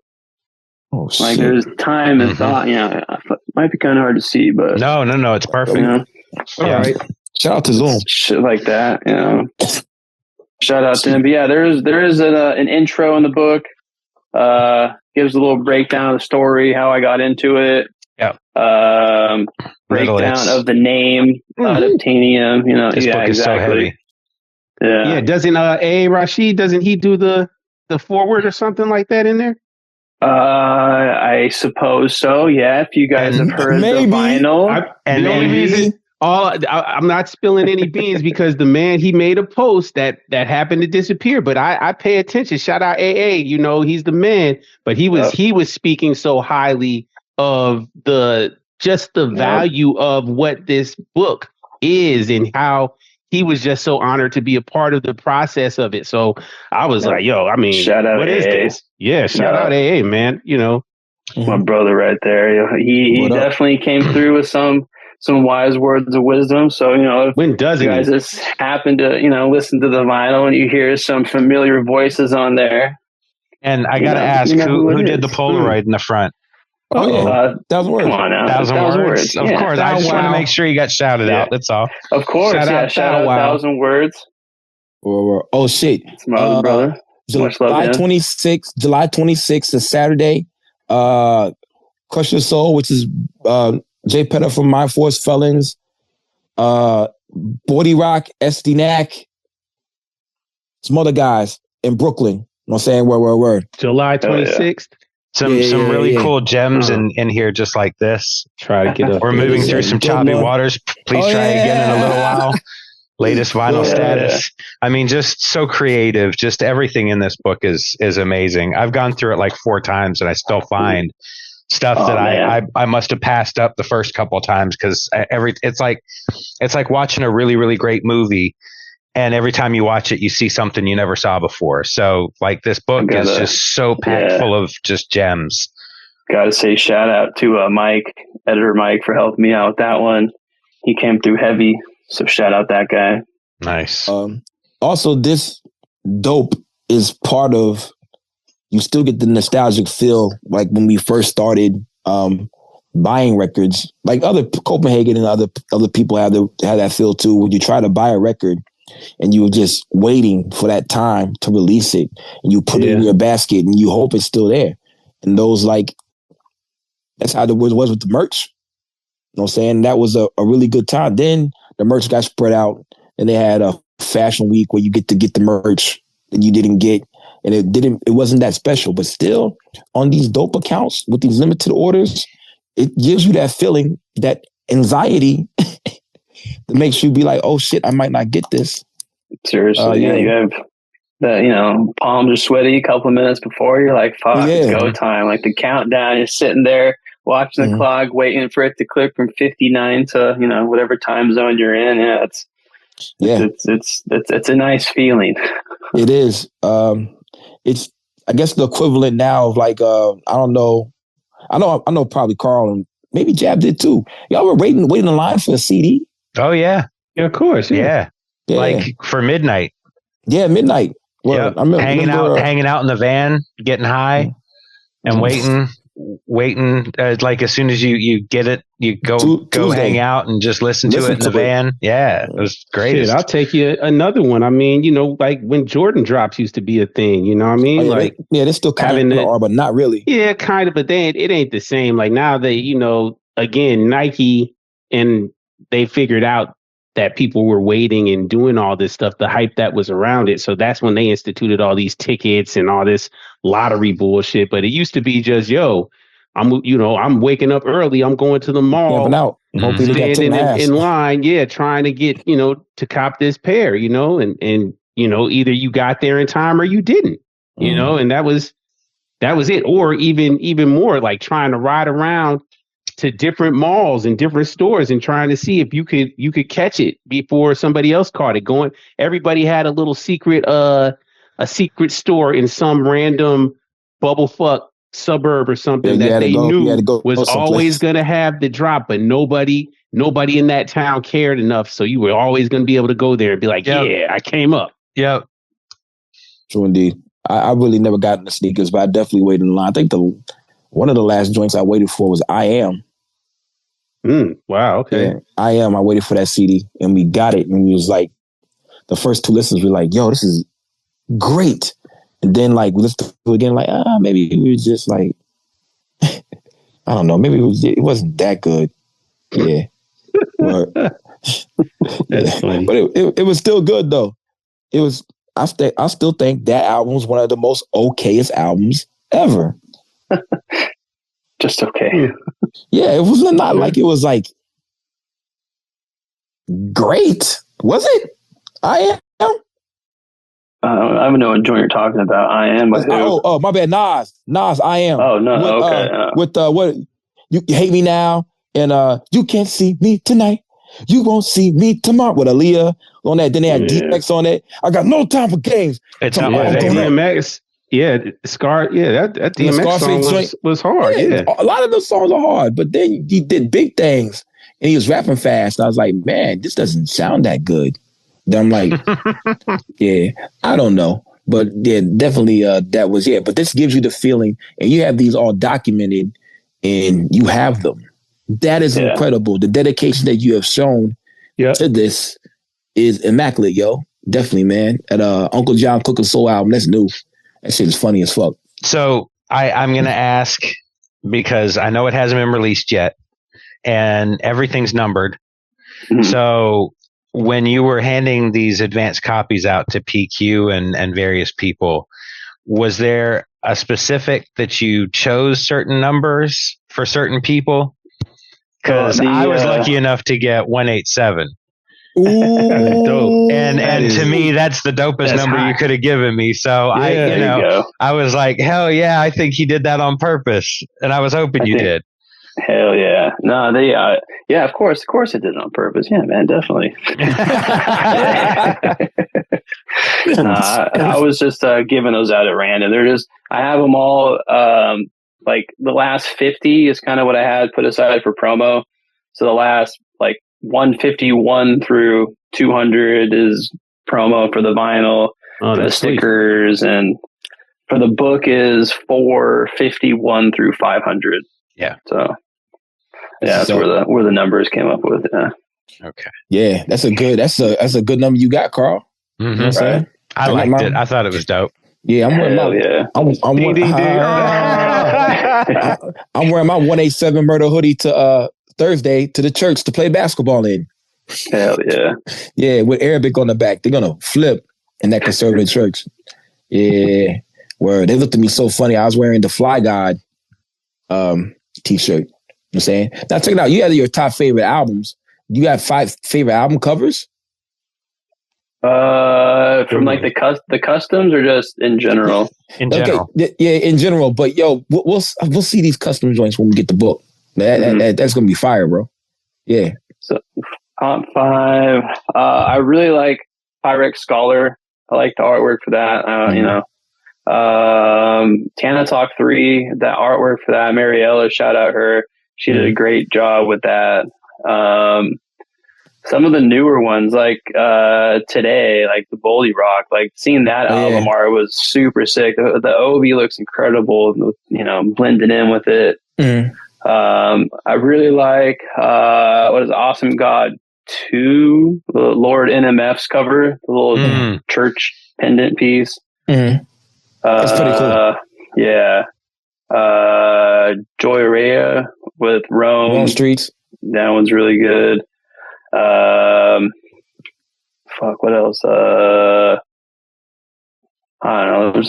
Oh, shit. Like there's time and thought. It might be kind of hard to see, but no, it's perfect. All right. Shout out to Zoom. Shit like that. Shout out to him. But there is an intro in the book. Gives a little breakdown of the story, how I got into it. Yeah. Breakdown of the name, Unobtainium. This book is so heavy. Yeah. Doesn't Rashid, doesn't he do the forward or something like that in there? I suppose so. Yeah, if you guys have heard the vinyl, the only reason I'm not spilling any beans because the man, he made a post that happened to disappear. But I pay attention. Shout out AA. You know, he's the man. But he was speaking so highly of the value of what this book is and how he was just so honored to be a part of the process of it. So I was like, yo, I mean, shout out what is this? Yeah, shout out AA, man. You know, my brother right there. He definitely came through with some wise words of wisdom. So, you know, if when doesn't you guys just happen to, you know, listen to the vinyl and you hear some familiar voices on there. And I got to ask, who did the Polaroid in the front? Oh, yeah. 1,000 words. Come on now. 1,000 words. Of course. I just want to make sure you got shouted out. That's all. Of course. Shout out 1,000 words. Oh, shit. It's my other brother. July 26th is Saturday. Crush Your Soul, which is Jay Petter from Mind Force Felons. Body Rock, SD Knack. Some other guys in Brooklyn. You know what I'm saying? Word. July 26th. Some really cool gems in here, just like this. Try to get up. We're moving through some choppy waters. Please try again in a little while. Latest vinyl status. I mean, just so creative. Just everything in this book is amazing. I've gone through it like 4 times, and I still find stuff that I must have passed up the first couple of times because it's like watching a really, really great movie. And every time you watch it, you see something you never saw before. So, like, this book is just so packed full of just gems. Got to say shout out to Mike, editor Mike, for helping me out with that one. He came through heavy, so shout out that guy. Nice. Also, this Daupe is part of. You still get the nostalgic feel, like when we first started buying records. Like other Copenhagen and other people have that feel too. When you try to buy a record. And you were just waiting for that time to release it. And you put it in your basket and you hope it's still there. And that's how it was with the merch. You know what I'm saying? That was a really good time. Then the merch got spread out and they had a fashion week where you get to get the merch that you didn't get. And it wasn't that special. But still, on these Daupe accounts with these limited orders, it gives you that feeling, that anxiety that makes you be like, oh shit, I might not get this. Seriously, you have that, you know, palms are sweaty a couple of minutes before. You're like, fuck, it's go time. Like the countdown, you're sitting there watching the clock, waiting for it to click from 59 to, you know, whatever time zone you're in. It's a nice feeling. It is. It's, I guess, the equivalent now of like, I don't know. I know probably Carl and maybe Jab did too. Y'all were waiting in line for a CD. Oh yeah, of course, yeah. Like for midnight. Yeah, midnight. Well, yep. Hanging out in the van, getting high, and waiting. Like as soon as you get it, you go hang out and just listen to it in the van. Yeah, it was great. Shit, I'll take you another one. I mean, you know, like when Jordan drops used to be a thing. You know what I mean? They're still kind of, but not really. Yeah, kind of, but it ain't the same. Like now they, you know, again, Nike and they figured out that people were waiting and doing all this stuff, the hype that was around it. So that's when they instituted all these tickets and all this lottery bullshit. But it used to be just, I'm waking up early. I'm going to the mall, standing in line. Yeah. Trying to get, to cop this pair, and either you got there in time or you didn't, and that was it. Or even more like trying to ride around to different malls and different stores and trying to see if you could catch it before somebody else caught it. Everybody had a little secret, a secret store in some random bubblefuck suburb or something that they knew was always going to have the drop, but nobody in that town cared enough. So you were always going to be able to go there and be like, yeah, I came up. Yep. True indeed. I really never got into sneakers, but I definitely waited in line. I think one of the last joints I waited for was I Am. Wow. Okay. Yeah, I Am. I waited for that CD and we got it. And we was like, the first two listens, we were like, yo, this is great. And then like, we listened to it again, like, maybe we were just like, I don't know. Maybe it wasn't that good. Yeah. But, that's funny. But it was still good though. It was, I still think that album was one of the most okayest albums ever. Just okay. Yeah, it was not like it was like great, was it? I am. I don't know what joint you're talking about. I am with who? Oh, my bad. Nas, I am. Oh no, with, okay. With what? You hate me now, and you can't see me tonight. You won't see me tomorrow. With Aaliyah on that. Then they had DMX on it. I got no time for games. It's DMX. Yeah, Scar. Yeah, that DMX song was hard. Yeah, a lot of those songs are hard, but then he did big things, and he was rapping fast. I was like, man, this doesn't sound that good. Then I'm like, yeah, I don't know. But yeah, definitely that was, But this gives you the feeling, and you have these all documented, and you have them. That is incredible. The dedication that you have shown to this is immaculate, yo. Definitely, man. At Uncle John Cook and Soul album, that's new. That shit is funny as fuck. So I'm going to ask, because I know it hasn't been released yet, and everything's numbered. Mm-hmm. So when you were handing these advanced copies out to PQ and various people, was there a specific that you chose certain numbers for certain people? Because I was lucky enough to get 187. Ooh, and to me, that's the dopest number you could have given me. So I was like, hell yeah, I think he did that on purpose, and I was hoping you did. Hell yeah. No, they, of course it did it on purpose. Yeah, man, definitely. I was just giving those out at random. I have them all, like the last 50 is kind of what I had put aside for promo. So the last, like, 151 through 200 is promo for the vinyl, for the stickers, and for the book is 451 through 500. Yeah. So that's where the numbers came up with. Yeah. Okay. Yeah, that's a good number you got, Carl. Mm-hmm. You know what I'm saying? I liked it. I thought it was dope. Yeah, I'm wearing I'm wearing my 187 Murder hoodie to Thursday to the church to play basketball in. Hell yeah. Yeah, with Arabic on the back. They're gonna flip in that conservative church. Yeah. Where they looked at me so funny. I was wearing the Fly God t-shirt. You know what I'm saying? Now check it out. You had your top favorite albums. You have 5 favorite album covers? From like the customs or just in general? In general. Okay. Yeah, in general. But yo, we'll see these custom joints when we get the book. That's gonna be fire, bro. Yeah. So top 5. I really like Pyrex Scholar. I like the artwork for that. You know. Tana Talk 3, that artwork for that, Mariella, shout out her. She did a great job with that. Some of the newer ones, like Today, like the Boldy Rock, like seeing that album art was super sick. The OV looks incredible, you know, blended in with it. I really like what is Awesome God 2, the Lord NMF's cover, the little church pendant piece. That's pretty cool. Yeah. Joy Rhea with Rome Streets. That one's really good. What else? I don't know.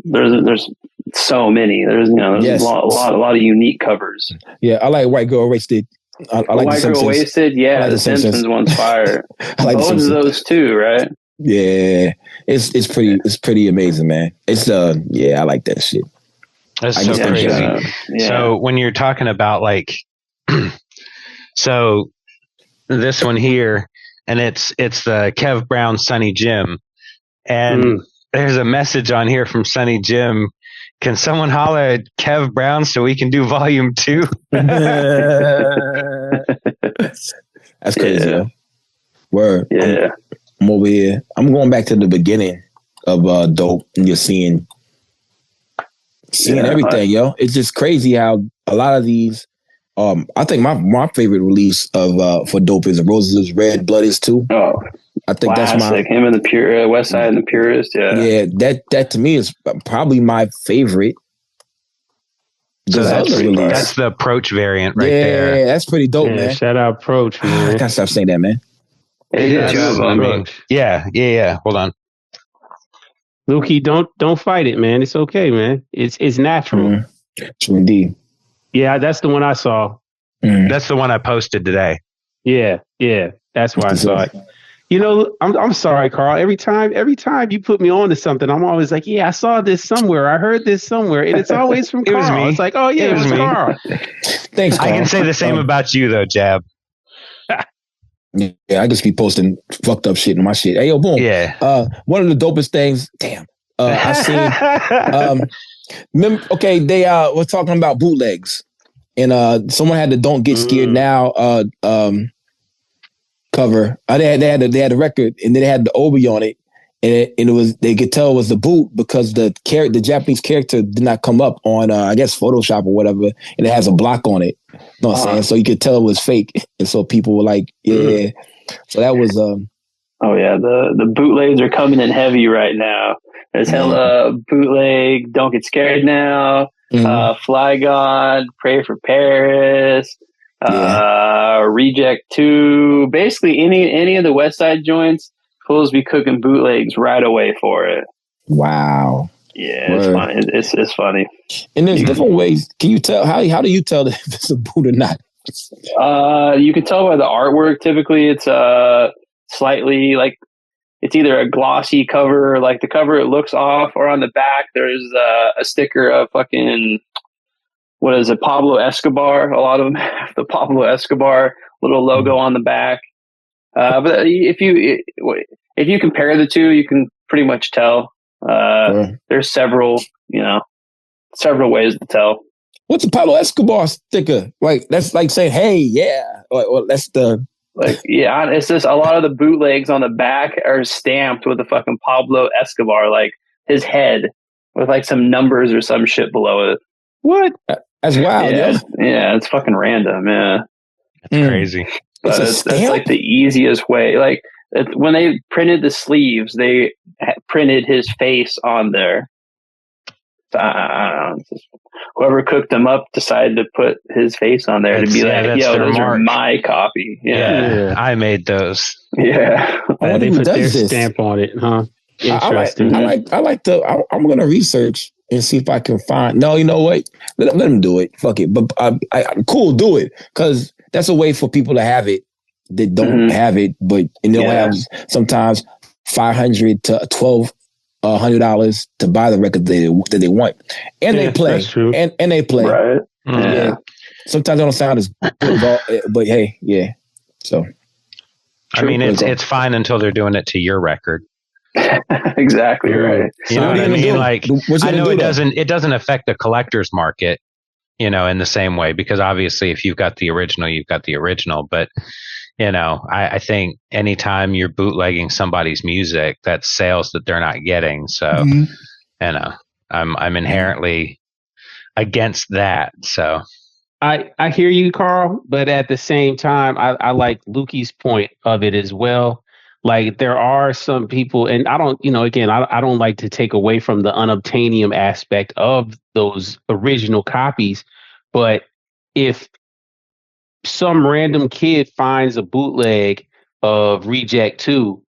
There's so many. There's a lot of unique covers. Yeah, I like White Girl Wasted. I like White Girl Wasted. Yeah, like the Simpsons one's fire. I like both of those too, right? Yeah, it's pretty amazing, man. It's I like that shit. That's so crazy. Yeah. So when you're talking about like, so this one here, and it's the Kev Brown Sonny Jim, and there's a message on here from Sonny Jim. Can someone holler at Kev Brown so we can do volume 2? That's crazy, yo. Word. Yeah. I'm over here. I'm going back to the beginning of Daupe, and you're seeing everything, yo. It's just crazy how a lot of these. I think my favorite release of for Daupe is Roses Red, Blood Is Too. Oh, I think classic. That's him and the Pure West Side and the Purist. Yeah, that to me is probably my favorite. So that's the Approach variant right there. Yeah, that's pretty dope, man. Shout out Approach, man. I gotta stop saying that, man. Yeah. Hold on. Lukey, don't fight it, man. It's okay, man. It's natural. True indeed. Yeah, that's the one I saw. That's the one I posted today. Yeah, that's why I saw it. You know, I'm sorry, Carl. Every time you put me on to something, I'm always like, yeah, I saw this somewhere. I heard this somewhere. And it's always from Carl. Was me. It's like, oh, yeah, it was Carl. Thanks, Carl. I can say the same about you, though, Jab. Yeah, I just be posting fucked up shit in my shit. Hey, yo, boom. Yeah. One of the dopest things, I seen, okay, they were talking about bootlegs. And someone had the "Don't Get Scared Now" cover. They had the record, and then they had the Obi on it, and it was, they could tell it was the boot because the Japanese character did not come up on I guess Photoshop or whatever, and it has a block on it. You know what I'm saying? So you could tell it was fake, and so people were like, yeah. So that was oh yeah, the bootlegs are coming in heavy right now. There's hella bootleg "Don't Get Scared Now." Fly God, Pray for Paris, Reject 2. Basically, any of the West Side joints, fools be cooking bootlegs right away for it. Wow. Yeah, it's funny. It's funny. And there's different ways. Can you tell how do you tell if it's a boot or not? You can tell by the artwork. Typically, it's slightly like, it's either a glossy cover, like the cover it looks off, or on the back there's a sticker of fucking, what is it, Pablo Escobar. A lot of them have the Pablo Escobar little logo on the back. But if you compare the two, you can pretty much tell. There's several ways to tell. What's a Pablo Escobar sticker? Like, that's like saying, hey, yeah. Well, that's the... Like, yeah, it's just a lot of the bootlegs on the back are stamped with the fucking Pablo Escobar, like his head with like some numbers or some shit below it. What? That's wild. Yeah, it's fucking random. Yeah, it's crazy. But that's like the easiest way. Like, when they printed the sleeves, they printed his face on there. I don't know. Whoever cooked them up decided to put his face on there to be like, yo, those are my copy. Yeah, I made those. Yeah. They put their stamp on it, huh? Interesting. I like to, I'm going to research and see if I can find, no, you know what? Let them do it. Fuck it. But cool, do it. Because that's a way for people to have it that don't have it, but and they'll have sometimes $500 to $1,200 to buy the record that they want, and they play, that's true. and they play. Right. Yeah. Sometimes they don't sound as good, but hey, yeah. So, I mean, it's fine until they're doing it to your record. Exactly right. You know what I mean? Like, I know it doesn't affect the collector's market, in the same way, because obviously if you've got the original, you've got the original. But I think anytime you're bootlegging somebody's music, that's sales that they're not getting. So, I'm inherently against that. So I hear you, Carl, but at the same time, I like Lukey's point of it as well. Like, there are some people, and I don't, again, I don't like to take away from the unobtainium aspect of those original copies, but if some random kid finds a bootleg of Reject 2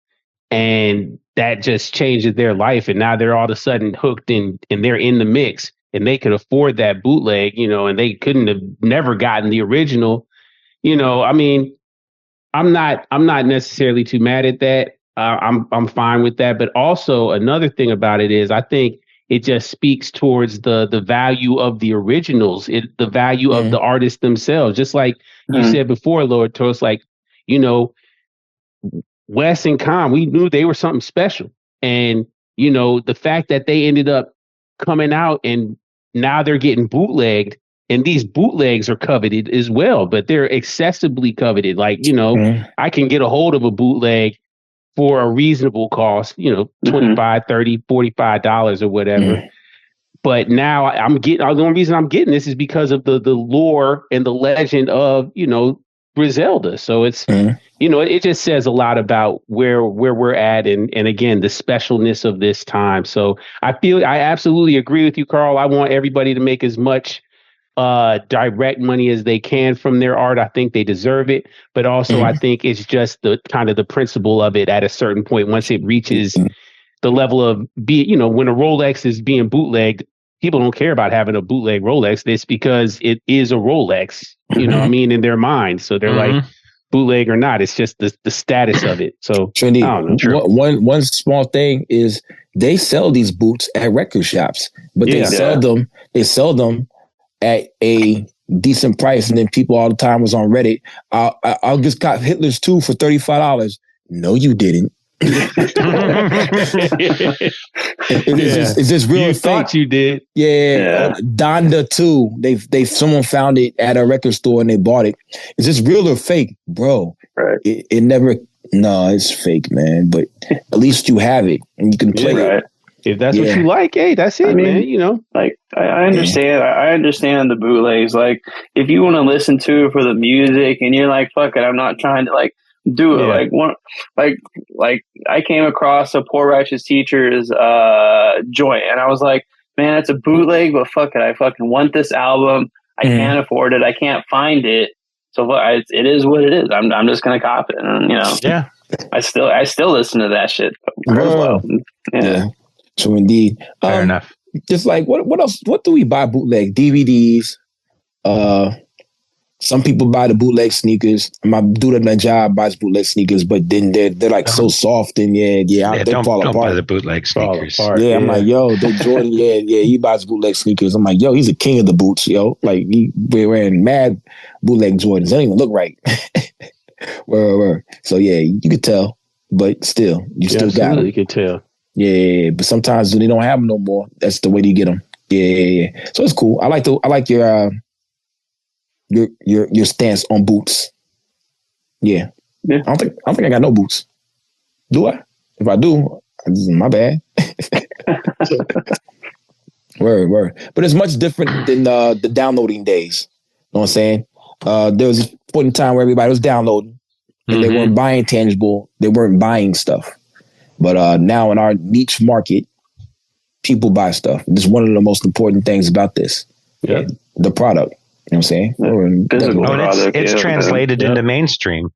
and that just changes their life, and now they're all of a sudden hooked in and they're in the mix, and they could afford that bootleg, and they couldn't have never gotten the original, I mean, I'm not necessarily too mad at that. I'm fine with that. But also another thing about it is I think it just speaks towards the value of the originals, the value of the artists themselves. Just like you said before, Lord Toast, like, Wes and Con, we knew they were something special. And, the fact that they ended up coming out and now they're getting bootlegged, and these bootlegs are coveted as well, but they're excessively coveted. Like, I can get a hold of a bootleg for a reasonable cost, $25, $30, $45 or whatever. But now the only reason I'm getting this is because of the lore and the legend of, Griselda. So it's, it just says a lot about where we're at. And again, the specialness of this time. So I absolutely agree with you, Carl. I want everybody to make as much direct money as they can from their art. I think they deserve it, but also I think it's just the kind of the principle of it at a certain point. Once it reaches the level of when a Rolex is being bootlegged, people don't care about having a bootleg Rolex. It's because it is a Rolex, you know what I mean, in their mind. So they're like, bootleg or not, it's just the status of it. So Trendy, I don't know. one small thing is they sell these boots at record shops, but they sell them at a decent price, and then people all the time was on Reddit. I'll just got Hitler's 2 for $35. No, you didn't. Is this real? You or thought fake? you did. Yeah. Donda 2. They someone found it at a record store and they bought it. Is this real or fake, bro? Right. It never. No, it's fake, man. But at least you have it and you can play it. If that's what you like, hey, that's it, man. You know, like I understand. I understand the bootlegs. Like, if you want to listen to it for the music, and you're like, "Fuck it," I'm not trying to like do it. Like I came across a Poor Righteous Teacher's joint, and I was like, "Man, it's a bootleg, but fuck it, I fucking want this album. I can't afford it. I can't find it. So it is what it is. I'm just gonna cop it, and I still listen to that shit as well. Yeah. So indeed, fair enough. Just like what else? What do we buy bootleg? DVDs. Some people buy the bootleg sneakers. My dude at my job buys bootleg sneakers, but then they're like so soft and they fall apart. Don't buy the bootleg sneakers. I'm like, yo, the Jordan, he buys bootleg sneakers. I'm like, yo, he's a king of the boots, yo. Like we're wearing mad bootleg Jordans. They don't even look right. So you could tell, but still, you still got them. You could tell. Yeah, but sometimes they don't have them no more. That's the way you get them. Yeah. So it's cool. I like your stance on boots. Yeah. I don't think I got no boots. Do I? If I do, my bad. Word. But it's much different than the downloading days. You know what I'm saying? There was a point in time where everybody was downloading and they weren't buying tangible. They weren't buying stuff. But now in our niche market, people buy stuff. This is one of the most important things about this. Yeah. The product. You know what I'm saying? It's translated into mainstream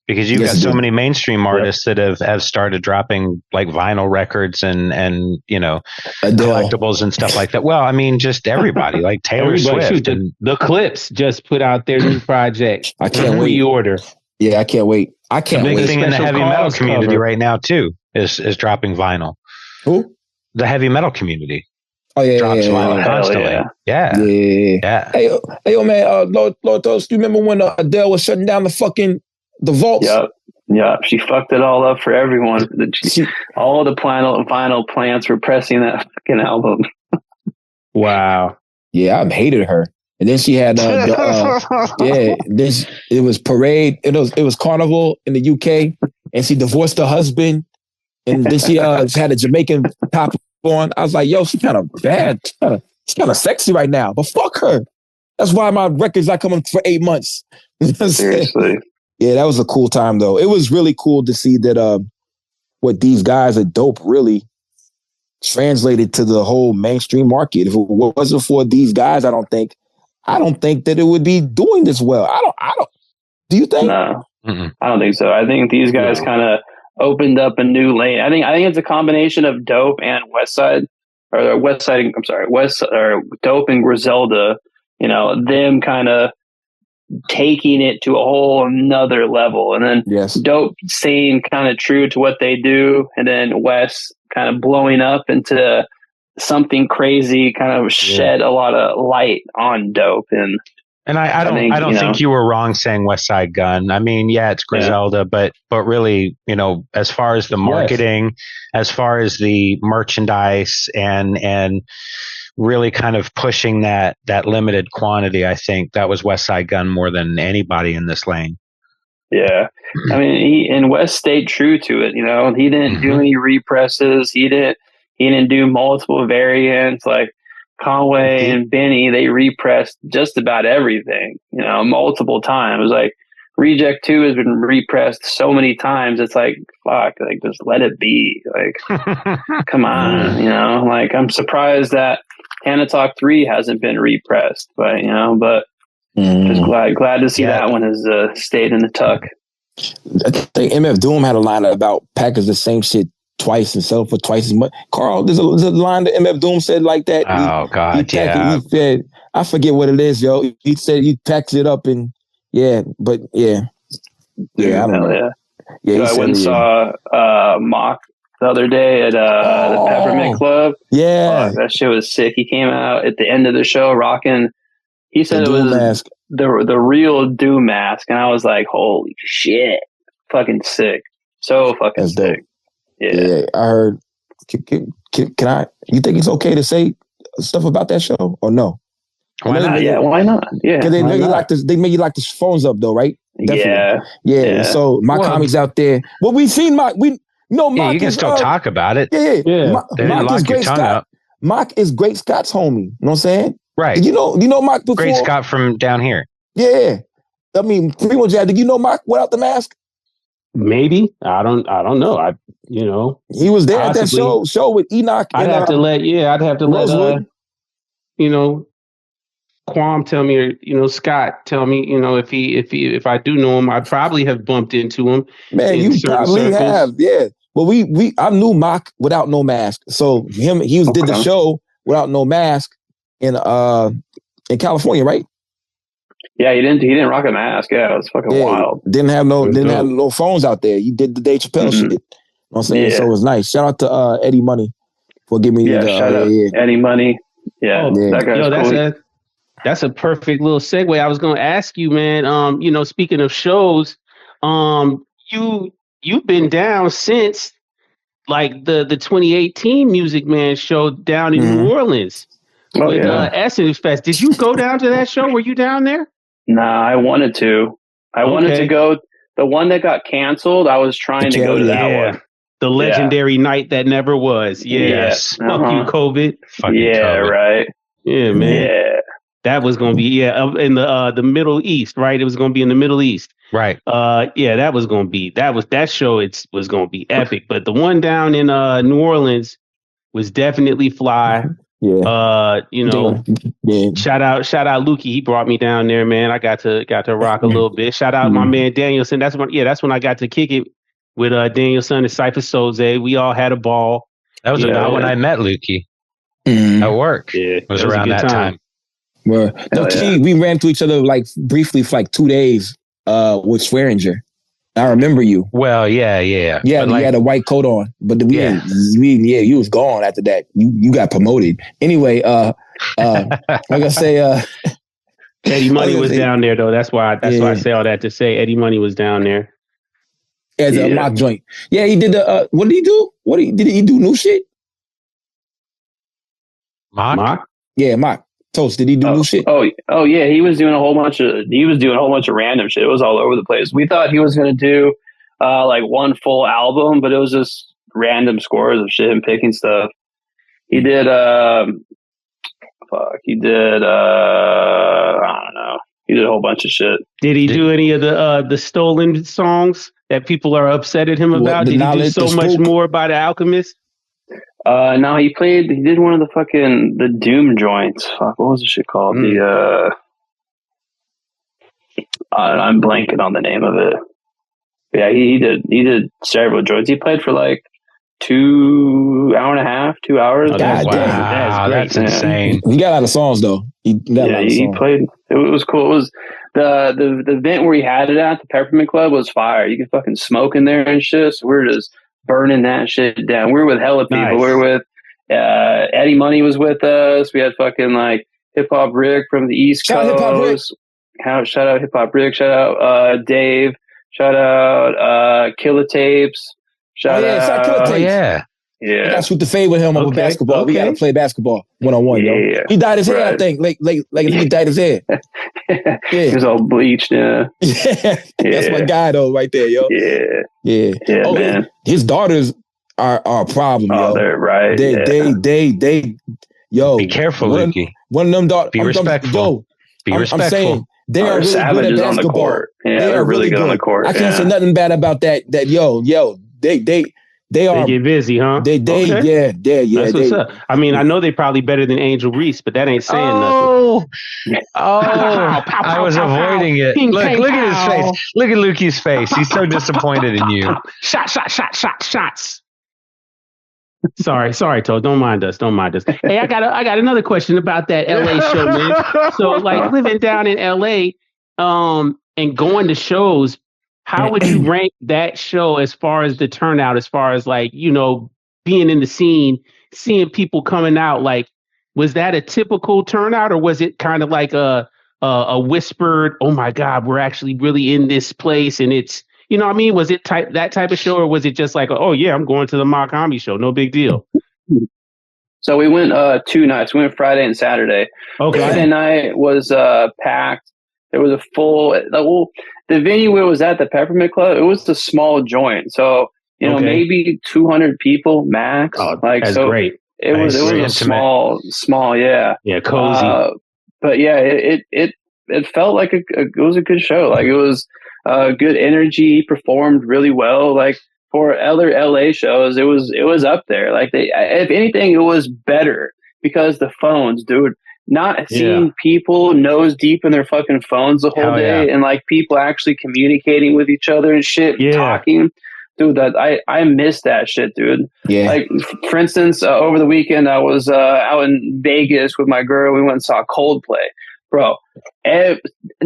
because you've got so many mainstream artists that have started dropping like vinyl records and collectibles and stuff like that. Well, I mean, just everybody like Taylor Swift. The Clips just put out their new project. I can't wait. Pre-order. Yeah, I can't wait. The big thing in the heavy metal community right now too is dropping vinyl. Who? The heavy metal community. Oh yeah, drops vinyl constantly. Yeah. Hey, yo, man, Lord Toast, you remember when Adele was shutting down the vaults? Yep. She fucked it all up for everyone. All the vinyl plants were pressing that fucking album. Wow. Yeah, I hated her. And then she had it was Parade. It was Carnival in the UK, and she divorced her husband, and then she had a Jamaican top on. I was like, yo, she's kind of bad. She's kind of sexy right now, but fuck her. That's why my record's not coming for 8 months. Seriously. Yeah, that was a cool time though. It was really cool to see that what these guys at Daupe really translated to the whole mainstream market. If it wasn't for these guys, I don't think that it would be doing this well. I don't. Do you think? No, I don't think so. I think these guys kind of opened up a new lane. I think it's a combination of Daupe and Daupe and Griselda. You know, them kind of taking it to a whole another level, and then Daupe staying kind of true to what they do, and then Wes kind of blowing up into something crazy, kind of shed a lot of light on Daupe. And I don't think you were wrong saying West Side Gun. I mean, it's Griselda, but really, as far as the marketing, as far as the merchandise and really kind of pushing that limited quantity, I think that was West Side Gun more than anybody in this lane. Yeah. I mean, Wes stayed true to it. He didn't do any represses. He didn't do multiple variants. Like Conway and Benny, they repressed just about everything, multiple times. Like Reject 2 has been repressed so many times. It's like, fuck, like just let it be. Like, come on, like I'm surprised that Hannah Talk 3 hasn't been repressed, but just glad to see that one has stayed in the tuck. I think MF Doom had a line about package the same shit twice and sell for twice as much. Carl, there's a line that MF Doom said like that. Oh God, he said, I forget what it is, yo. He said he packed it up and I don't know. Yeah, I went and saw Mach the other day at the Peppermint Club. Yeah. That shit was sick. He came out at the end of the show rocking. He said it was mask. the real Doom mask, and I was like, holy shit, fucking sick, so fucking That's sick. Dope. Yeah, I heard. Can I? You think it's okay to say stuff about that show or no? Why not? Yeah, why not? Yeah, because they made you like this. They made you like the phones up though, right? Definitely. Yeah. So my comics out there. Well, we've seen Mach. Mach you can still talk about it. Yeah. Mach is Great Scott. Mach is Great Scott's homie. You know what I'm saying? Right. Did you know Mach before? Great Scott from down here. Yeah. I mean, Primo Jab, did you know Mach without the mask? Maybe. I don't know. He was there at that show with Enoch. I'd have to let Quam tell me, or Scott tell me, if I do know him, I probably have bumped into him. Man, you probably have, yeah. Well, I knew Mach without no mask. So did the show without no mask in California, right? Yeah, he didn't rock a mask. Yeah, it was fucking wild. Didn't have no phones out there. You did the Dave Chappelle shit. You know what I'm saying? Yeah. So it was nice. Shout out to Eddie Money for giving me shout out Eddie Money. Yeah, that guy's cool. That's a perfect little segue. I was going to ask you, man. Speaking of shows, you've been down since like the 2018 Music Man show down in New Orleans with Essence Fest. Did you go down to that show? Were you down there? Nah, I wanted to. I wanted to go. The one that got canceled, I was trying to go to that one. The legendary night that never was. Yes. Fuck you, COVID. COVID. Right. Yeah, man. Yeah. That was going to be in the Middle East, right? It was going to be in the Middle East. Right. That was going to be that show. It was going to be epic. But the one down in New Orleans was definitely fly. Yeah. Shout out Lukey. He brought me down there, man. I got to rock a little bit. Shout out my man Danielson. That's when I got to kick it with Danielson and Cypher Soze. We all had a ball. That was about when I met Lukey at work. Yeah, it was around that time. Well, we ran to each other like briefly for like 2 days with Swearinger. I remember you. Well, yeah. Yeah, you had a white coat on, but you was gone after that. You got promoted. Anyway, like I say, Eddie Money was down there though. That's why I say all that to say Eddie Money was down there. As a mock joint. Yeah, he did the what did he do? Did he do new shit? Mach? Yeah, Mach. Toast, did he do new shit? Oh yeah, he was doing a whole bunch of random shit. It was all over the place. We thought he was gonna do like one full album, but it was just random scores of shit and picking stuff. He did I don't know. He did a whole bunch of shit. Did he do any of the stolen songs that people are upset at him about? Did he do so much more by The Alchemist? No, he did one of the Doom joints. Fuck, what was the shit called? I'm blanking on the name of it. Yeah, he did several joints. He played for like 2 hours. God damn. Wow, that's insane. He got a lot of songs though. He played. It was cool. It was the event where he had it at the Peppermint Club was fire. You could fucking smoke in there and shit. So we're just burning that shit down. We were with hella people. Nice. We were with Eddie Money was with us. We had fucking like Hip Hop Rick from the East Coast. Shout out Hip Hop Rick. Shout out Dave. Shout out Killer Tapes. Shout out Killer Tapes. Yeah. I got to shoot the fade with him over basketball. We got to play basketball 1-on-1, yo. He dyed his hair, I think. Like he dyed his hair. He was all bleached, That's my guy, though, right there, yo. Yeah, man. His daughters are a problem, yo. They're right. They, yo. Be careful, Lukey. One of them daughters. Be respectful. Be respectful. I'm saying, they are really good at basketball. On the court. Yeah, they are really good on the court. I can't say nothing bad about that. They are. They get busy, huh? Yeah. That's what's up. I mean, I know they're probably better than Angel Reese, but that ain't saying nothing. I was avoiding it. Look at his face. Look at Lukey's face. He's so disappointed in you. Shots. Sorry, Toad. Don't mind us. Hey, I got another question about that LA show, man. So, like living down in LA, and going to shows, how would you rank that show as far as the turnout, as far as like, being in the scene, seeing people coming out? Like, was that a typical turnout, or was it kind of like a whispered, "Oh my God, we're actually really in this place," and it's, what I mean? Was it that type of show, or was it just like, "Oh yeah, I'm going to the Mach Hommy show, no big deal"? So we went 2 nights. We went Friday and Saturday. Okay. Friday night was packed. There was a full. The venue where it was at, the Peppermint Club, it was a small joint. So maybe 200 people max. Oh, that's great. It was a small, yeah. Yeah, cozy. But yeah, it felt like it was a good show. Like, it was good energy, performed really well. Like, for other LA shows, it was up there. Like, if anything, it was better because the phones, dude. Not seeing people nose deep in their fucking phones the whole day, and like people actually communicating with each other and shit, talking. Dude, I miss that shit, dude. Yeah. Like, for instance, over the weekend, I was out in Vegas with my girl. We went and saw Coldplay, bro. And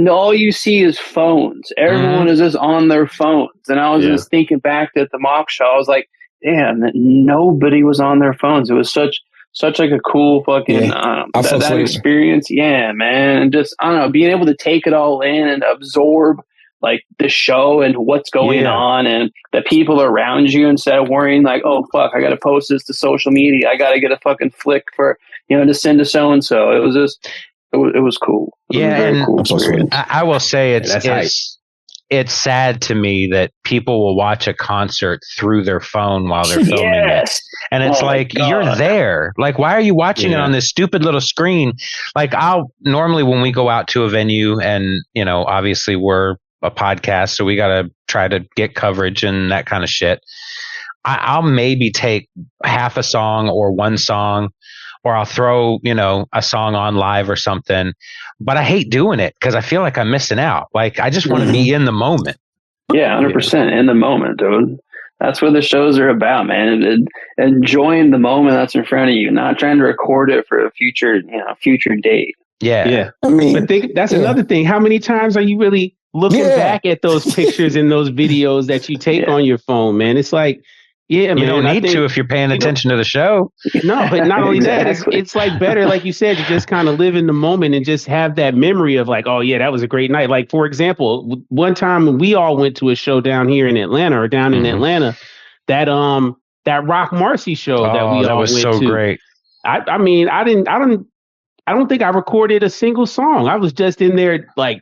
all you see is phones. Everyone is just on their phones. And I was just thinking back at the Mach show. I was like, damn, nobody was on their phones. It was such like a cool fucking that experience. Yeah, man. And just, I don't know, being able to take it all in and absorb like the show and what's going on and the people around you, instead of worrying like, oh fuck, I gotta post this to social media, I gotta get a fucking flick for to send to so and so. It was just it was cool. It was a very cool experience. I will say it's sad to me that people will watch a concert through their phone while they're filming it. And it's you're there. Like, why are you watching it on this stupid little screen? Like, I'll normally, when we go out to a venue, and, obviously we're a podcast, so we got to try to get coverage and that kind of shit. I'll maybe take half a song or one song, or I'll throw, a song on live or something. But I hate doing it because I feel like I'm missing out. Like, I just want to be in the moment. Yeah, 100% in the moment, dude. That's what the shows are about, man. Enjoying the moment that's in front of you, not trying to record it for a future date. Yeah. I mean, but that's another thing. How many times are you really looking back at those pictures and those videos that you take on your phone, man? It's like, man, you don't need to if you're paying attention to the show. No, but not only that, it's like better, like you said, to just kind of live in the moment and just have that memory of like, oh yeah, that was a great night. Like, for example, one time when we all went to a show down here in Atlanta, or down in Atlanta, that Rock Marcy show that we all went to. That was so great. I mean, I don't think I recorded a single song. I was just in there like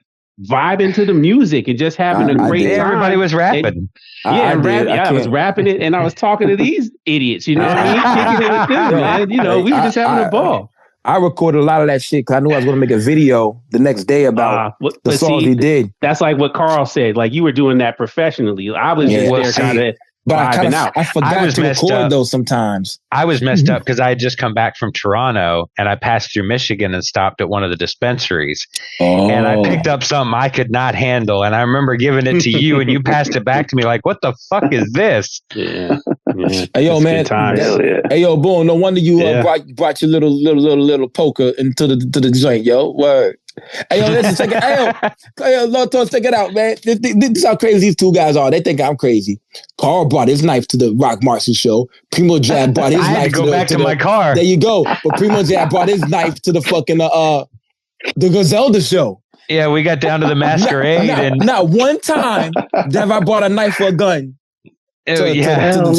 vibing to the music and just having a great time. Everybody was rapping. I was rapping it, and I was talking to these idiots, what I mean? Kicking it with them, man. We were just having a ball. I recorded a lot of that shit because I knew I was going to make a video the next day about the songs he did. That's like what Carl said. Like, you were doing that professionally. I was just there kind of. But I forgot to record those sometimes. I was messed up because I had just come back from Toronto, and I passed through Michigan and stopped at one of the dispensaries. And I picked up something I could not handle. And I remember giving it to you, and you passed it back to me like, what the fuck is this? Yeah. Hey, yo, man. Hey, yo, boom. No wonder you brought your little poker into the joint, yo. Word. Hey, yo, listen, check it out. Hey, yo, check it out, man. This is how crazy these two guys are. They think I'm crazy. Carl brought his knife to the Rock Marcy show. Primo Jab brought his knife to back to my car. There you go. But Primo Jab brought his knife to the fucking the Griselda show. Yeah, we got down to the masquerade. Not one time have I bought a knife or a gun. To the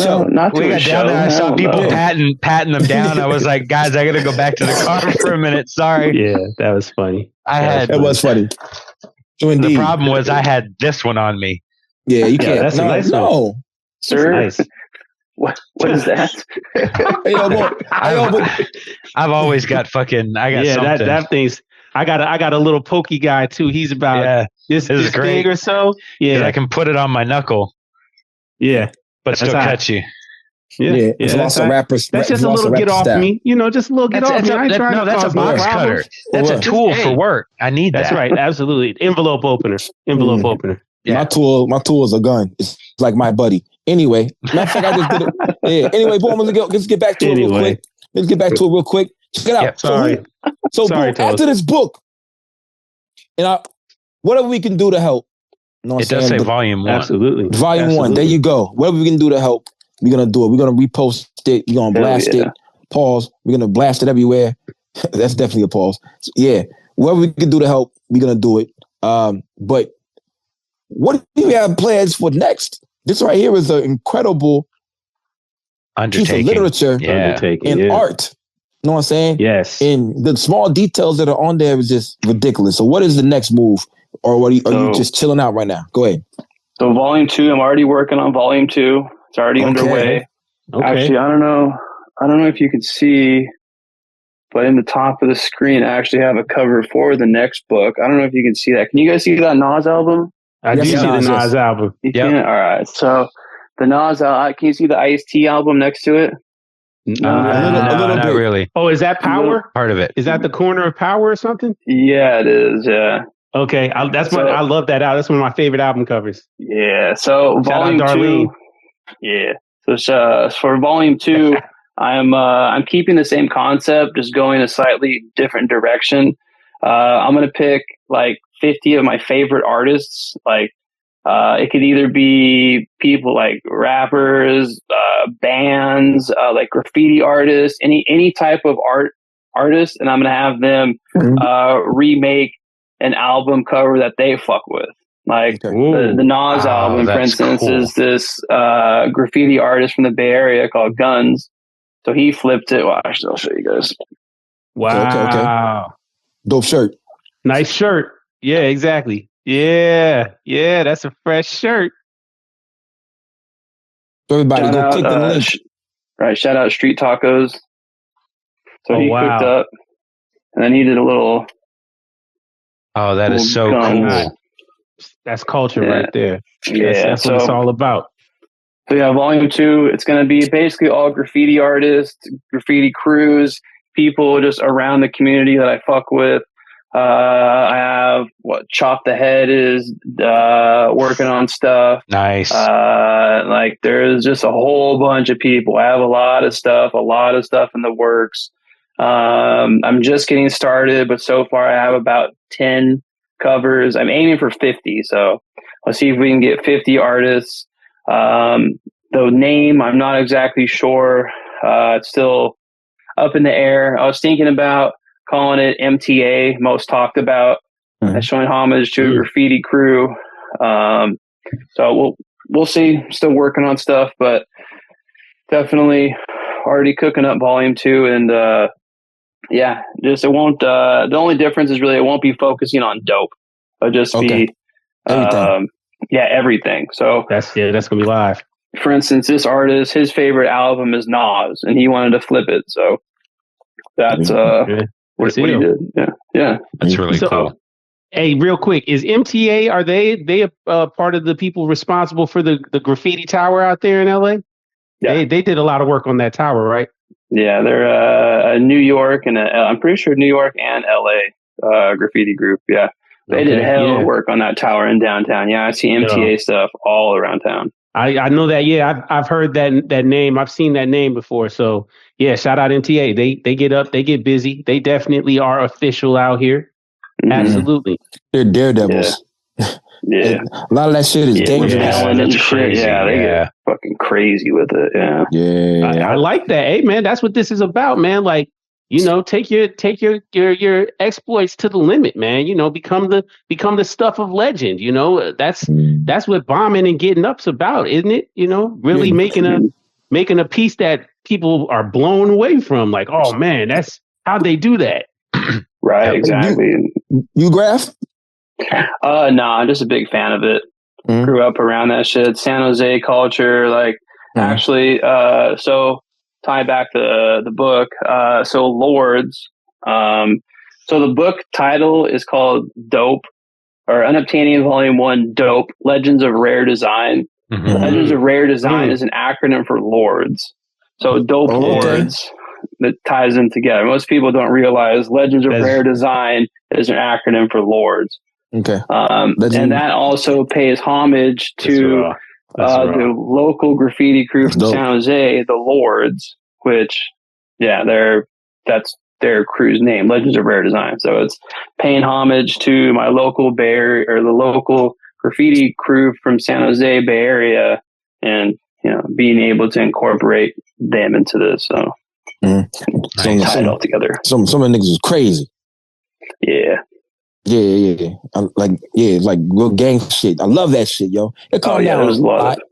show. We got down there. I saw people patting them down. I was like, guys, I got to go back to the car for a minute. Sorry. Yeah, that was funny. It was funny. So indeed. The problem was I had this one on me. Yeah, you can't. That's a nice one. Sir. Nice. What is that? I've always got something. That thing's. I got a little pokey guy too. He's about this big or so. Yeah, I can put it on my knuckle. Yeah, but still catch you. Yeah. It's also rappers. That's just a little get off me. Just a little get off me. I ain't trying to that's a box cutter. That's a tool for work. I need that. That's right. Absolutely. Envelope opener. Yeah. My tool is a gun. It's like my buddy. Anyway, matter of fact, I just did it. Yeah. Anyway, boom, let's get back to it real quick. Let's get back to it real quick. Check it out. Yep, sorry. So boom, after this book, and whatever we can do to help. You know what it does say volume 1. Absolutely. Volume 1. There you go. Whatever we can do to help, we're going to do it. We're going to repost it. We're going to blast it. Pause. We're going to blast it everywhere. That's definitely a pause. So, yeah. Whatever we can do to help, we're going to do it. But what do we have plans for next? This right here is an incredible piece of literature and art. You know what I'm saying? Yes. And the small details that are on there is just ridiculous. So what is the next move? Or are you just chilling out right now? Go ahead. So volume 2, I'm already working on volume 2. It's already underway. Okay. Actually, I don't know if you can see, but in the top of the screen, I actually have a cover for the next book. I don't know if you can see that. Can you guys see that Nas album? I do see the Nas album. You can? All right. So the Nas album, can you see the Ice-T album next to it? A little not bit. really. Oh, is that Power? Part of it. Is that the corner of Power or something? Yeah, it is. Yeah. Okay, I love that album. That's one of my favorite album covers. Yeah. So volume 2. Yeah. So for volume 2, I'm keeping the same concept, just going a slightly different direction. I'm gonna pick like 50 of my favorite artists. Like it could either be people like rappers, bands, like graffiti artists, any type of artist, and I'm gonna have them remake an album cover that they fuck with. Like the Nas album, for instance, is this graffiti artist from the Bay Area called Guns. So he flipped it. Well, actually, I'll show you guys. Wow. Okay. Dope shirt. Nice shirt. Yeah, exactly. Yeah, that's a fresh shirt. Everybody, go click the link. Right, shout out Street Tacos. So he cooked up, and then he did a little. Oh, that is so cool. That's culture right there. Yeah, that's what it's all about. So yeah, volume 2, it's going to be basically all graffiti artists, graffiti crews, people just around the community that I fuck with. I have Chop the Head is working on stuff. Nice. Like there's just a whole bunch of people. I have a lot of stuff in the works. I'm just getting started, but so far I have about 10 covers. I'm aiming for 50, so let's see if we can get 50 artists. The name, I'm not exactly sure. It's still up in the air. I was thinking about calling it MTA, most talked about, showing homage to a graffiti crew. So we'll see. Still working on stuff, but definitely already cooking up volume 2. And just it won't. The only difference is really it won't be focusing on dope. It'll just be everything. Everything. So that's gonna be live. For instance, this artist, his favorite album is Nas, and he wanted to flip it. So that's what he did. Yeah. That's really cool. Hey, real quick, is MTA? Are they a part of the people responsible for the graffiti tower out there in LA? Yeah, they did a lot of work on that tower, right? Yeah, they're a New York and I'm pretty sure New York and LA graffiti group. Yeah. They did hell of work on that tower in downtown. Yeah, I see MTA stuff all around town. I know that. Yeah, I've heard that name. I've seen that name before. So yeah, shout out MTA. They get up, they get busy. They definitely are official out here. Mm-hmm. Absolutely, they're daredevils. Yeah, a lot of that shit is dangerous. That's crazy. Yeah, they get fucking crazy with it. Yeah. I like that. Hey, man, that's what this is about, man. Like, take your exploits to the limit, man. Become the stuff of legend. That's what bombing and getting up's about, isn't it? Really making a piece that people are blown away from. Like, oh man, that's how they do that. Right, exactly. You graph? No, I'm just a big fan of it. Grew up around that shit. San Jose culture, actually. So tie back to the book. So Lords. So the book title is called Daupe, or Unobtainium Volume 1, Daupe, Legends of Rare Design. Mm-hmm. Legends of Rare Design is an acronym for Lords. So Daupe Lords, that ties them together. Most people don't realize Legends of Rare Design is an acronym for Lords. Okay. And that also pays homage to The local graffiti crew from San Jose, the Lords, which, that's their crew's name, Legends of Rare Design. So it's paying homage to my local the local graffiti crew from San Jose Bay Area, and being able to incorporate them into this. So tie it all together. Some of the niggas is crazy. Yeah. Yeah. Like real gang shit. I love that shit, yo. It calmed down. There's a lot of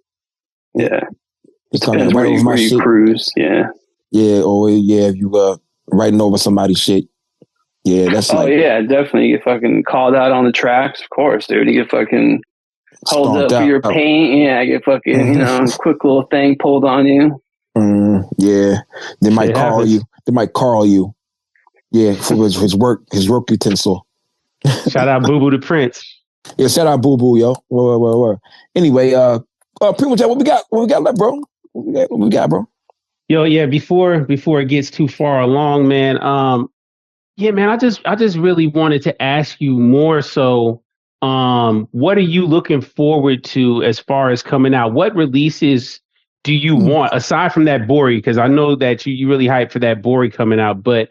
It calmed down right over my shit. Cruise, yeah. Yeah, if you writing over somebody's shit. Yeah, that's definitely. You get fucking called out on the tracks, of course, dude. You get fucking hold up for your paint. Yeah, I get fucking, quick little thing pulled on you. Yeah. They might call you. Yeah, for his work utensil. Shout out Boo Boo the Prince. Yeah, shout out Boo Boo, yo. Where. Anyway, pretty much what we got left, bro. What we got, bro? Yo, yeah, before it gets too far along, man. Man, I just really wanted to ask you more so, what are you looking forward to as far as coming out? What releases do you want aside from that Bori? Because I know that you really hyped for that Bori coming out, but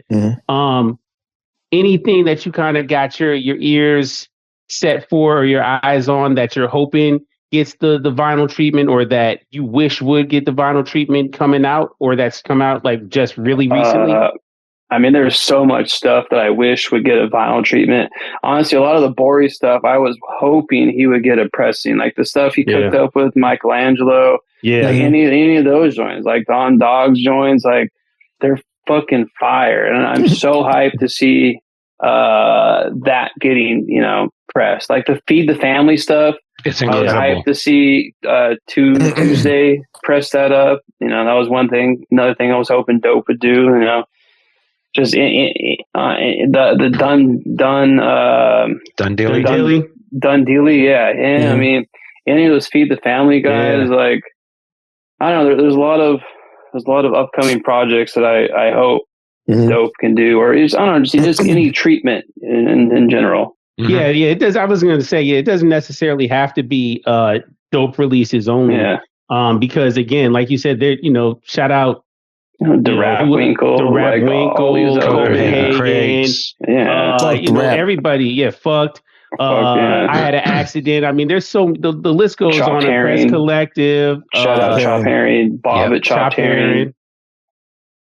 anything that you kind of got your ears set for or your eyes on that you're hoping gets the vinyl treatment, or that you wish would get the vinyl treatment coming out, or that's come out like just really recently? I mean, there's so much stuff that I wish would get a vinyl treatment. Honestly, a lot of the Bori stuff, I was hoping he would get a pressing, like the stuff he cooked up with Michelangelo. Yeah. Like any of those joints, like Don Dog's joints, like they're fucking fire. And I'm so hyped to see that getting, pressed. Like the Feed the Family stuff. It's incredible. I was hyped to see Tuesday press that up. That was one thing. Another thing I was hoping Daupe would do, just the Dun Dealey, yeah. And I mean, any of those Feed the Family guys, like, I don't know. There's a lot of upcoming projects that I hope Daupe can do, or I don't know, just any treatment in general. Yeah, it does. I was going to say, it doesn't necessarily have to be Daupe releases only. Yeah. Because again, like you said, there, shout out. The Rap Winkle, Copenhagen, everybody, fucked. I had an accident. I mean, there's the list goes Chopped on. Herring. Press Collective, shout out Chop Herring, Bob at Chopped Herring.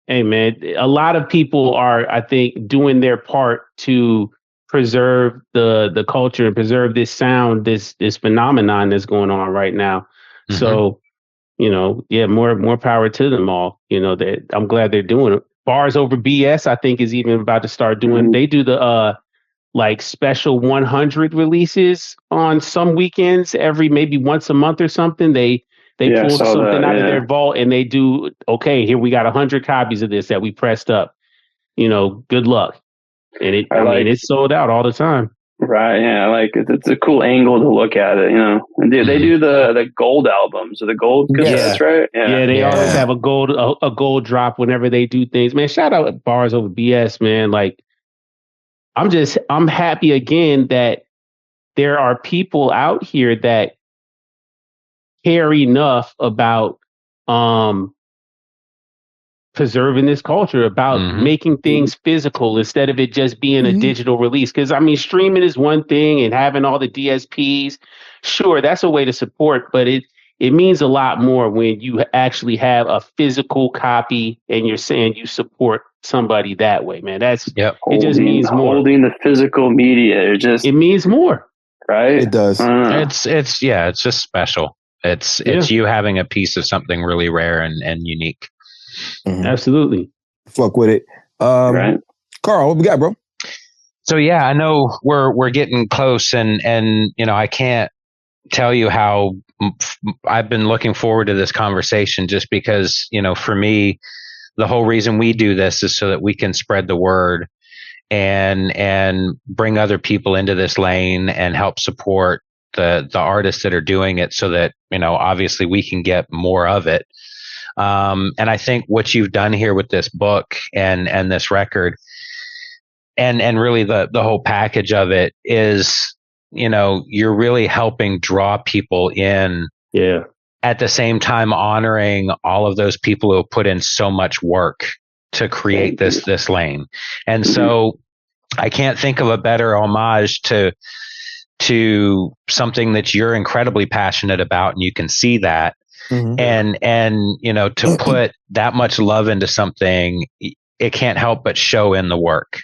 Hey man, a lot of people are, I think, doing their part to preserve the culture and preserve this sound, this phenomenon that's going on right now. So. More power to them all. I'm glad they're doing it. Bars Over BS, I think, is even about to start doing. They do the special 100 releases on some weekends, maybe once a month or something. They pull something out of their vault and they do. Okay, here we got 100 copies of this that we pressed up. Good luck. And it's sold out all the time. Right, yeah, like it's a cool angle to look at it, And they do the gold albums or the gold cassettes, right? Yeah, they always have a gold drop whenever they do things. Man, shout out Bars Over BS, man. Like, I'm happy again that there are people out here that care enough about preserving this culture, about making things physical instead of it just being a digital release. Because I mean, streaming is one thing, and having all the DSPs, sure, that's a way to support, but it means a lot more when you actually have a physical copy and you're saying you support somebody that way, man. It just means more. Holding the physical media, it means more, right? It does. It's just special. It's you having a piece of something really rare and unique. Absolutely. Fuck with it. Right. Carl, what we got, bro? So yeah, I know we're getting close, and I can't tell you how I've been looking forward to this conversation, just because, for me, the whole reason we do this is so that we can spread the word and bring other people into this lane and help support the artists that are doing it, so that, obviously we can get more of it. And I think what you've done here with this book and this record and really the whole package of it is, you're really helping draw people in at the same time honoring all of those people who have put in so much work to create this lane. And so I can't think of a better homage to something that you're incredibly passionate about, and you can see that. And you know, to put that much love into something, it can't help but show in the work.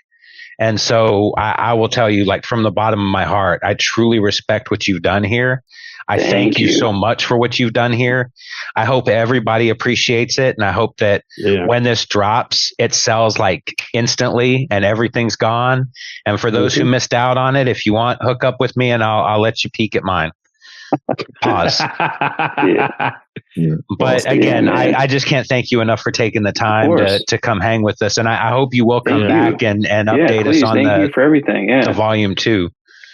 And so I will tell you, like, from the bottom of my heart, I truly respect what you've done here. I thank you so much for what you've done here. I hope everybody appreciates it. And I hope that when this drops, it sells like instantly and everything's gone. And for those who missed out on it, if you want, hook up with me and I'll let you peek at mine. Pause. But again, I just can't thank you enough for taking the time to come hang with us. And I hope you will come back and update us on you for everything. The volume 2.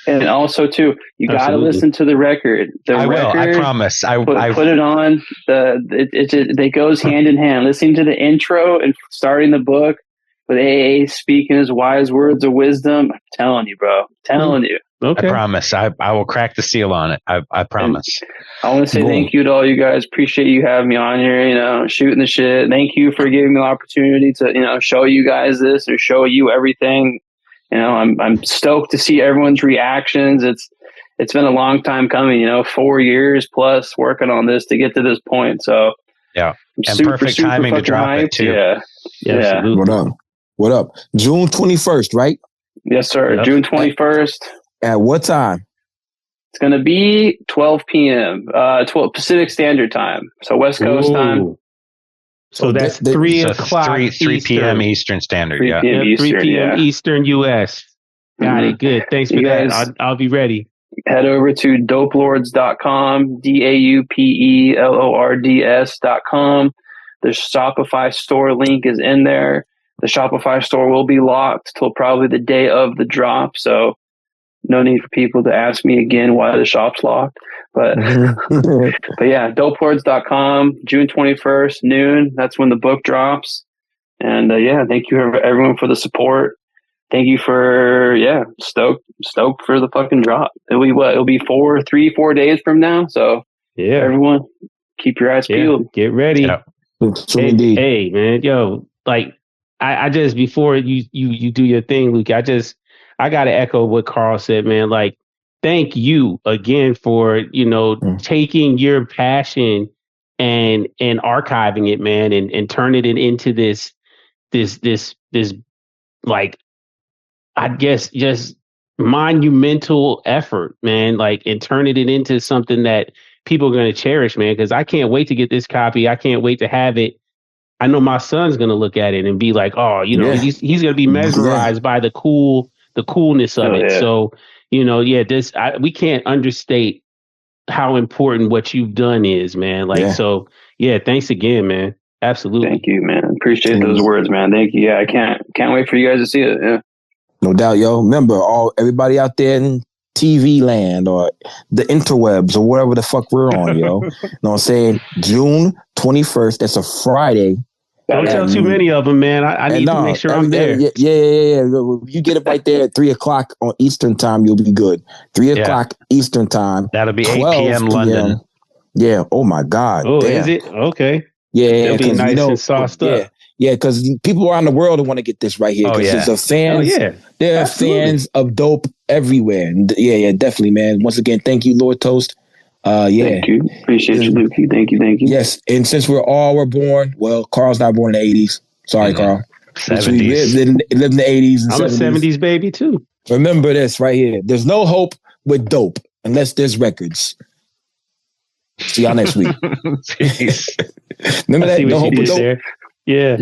And also, too, you got to listen to the record. I will. I promise. I put it on. It goes hand in hand. Listening to the intro and starting the book with AA speaking his wise words of wisdom. I'm telling you, bro. I'm telling you. Okay. I promise. I will crack the seal on it. I promise. And I want to say thank you to all you guys. Appreciate you having me on here, you know, shooting the shit. Thank you for giving me the opportunity to, you know, show you guys this or show you everything. You know, I'm stoked to see everyone's reactions. It's been a long time coming, you know, 4 years plus working on this to get to this point. So yeah, and perfect timing to drop it too. Yeah. What up? June 21st, right? Yes, sir. Yep. June 21st. At what time? It's going to be 12 p.m. 12 Pacific Standard Time. So West Coast time. So that's 3 o'clock. 3 p.m. Eastern Standard. 3 p.m. Eastern, 3 p.m. Eastern U.S. Got it. Good. Thanks for that. I'll be ready. Head over to daupelords.com, DAUPELORDS.com. The Shopify store link is in there. The Shopify store will be locked till probably the day of the drop. So no need for people to ask me again why the shop's locked. But but yeah, daupelords.com, June 21st, noon. That's when the book drops. And thank you everyone for the support. Thank you for stoked for the fucking drop. It'll be 4 days from now. So everyone, keep your eyes peeled. Get ready. Yeah. Hey man, yo, like I just, before you do your thing, Luke, I gotta echo what Carl said, man. Like, thank you again for, you know, taking your passion and archiving it, man, and turning it into this like, I guess, just monumental effort, man, like, and turning it into something that people are going to cherish, man, because I can't wait to get this copy. I can't wait to have it. I know my son's going to look at it and be like, oh, you know, he's going to be mesmerized by the coolness of it. So, you know, we can't understate how important what you've done is, man. Like, so, thanks again, man. Absolutely. Thank you, man. Appreciate those words, man. Thank you. Yeah, I can't wait for you guys to see it. Yeah. No doubt, yo. Remember, everybody out there in TV land or the interwebs or whatever the fuck we're on, yo. You know what I'm saying? June 21st. That's a Friday. Don't tell too many of them, man. I need to make sure I'm there. Yeah. You get it right there at 3 o'clock on Eastern time, you'll be good. 3 o'clock Eastern time. That'll be 8 p.m. London. Yeah. Oh my God. Oh, damn. Is it? Okay. Yeah. It'll be nice and sauced up. Yeah, because people around the world want to get this right here. Because there's fans. There are fans of Daupe everywhere. And yeah, definitely, man. Once again, thank you, Lord Toast. Thank you. Appreciate you, Lukey. Thank you. Yes, and since we're born, well, Carl's not born in the 80s. Sorry, Carl. 70s. We lived in the 80s and I'm 70s. a 70s baby, too. Remember this right here. There's no hope with Daupe unless there's records. See y'all next week. Remember that? No hope with Daupe? There. Yeah.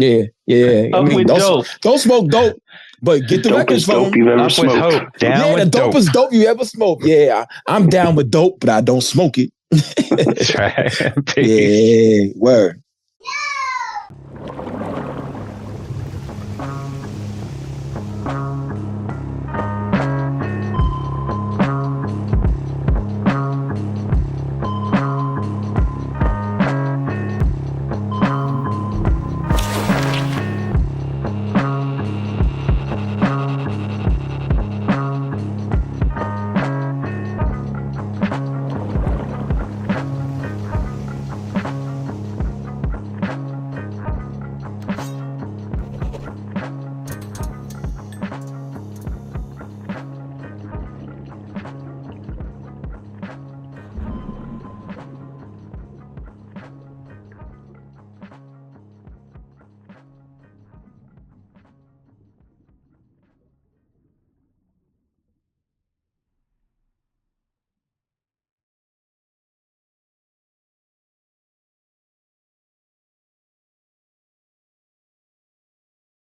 I mean, don't smoke dope, but get the records from you've ever smoked. With hope. Down with the dopest dope you ever smoked. Yeah, I'm down with dope, but I don't smoke it. That's right. Yeah, word.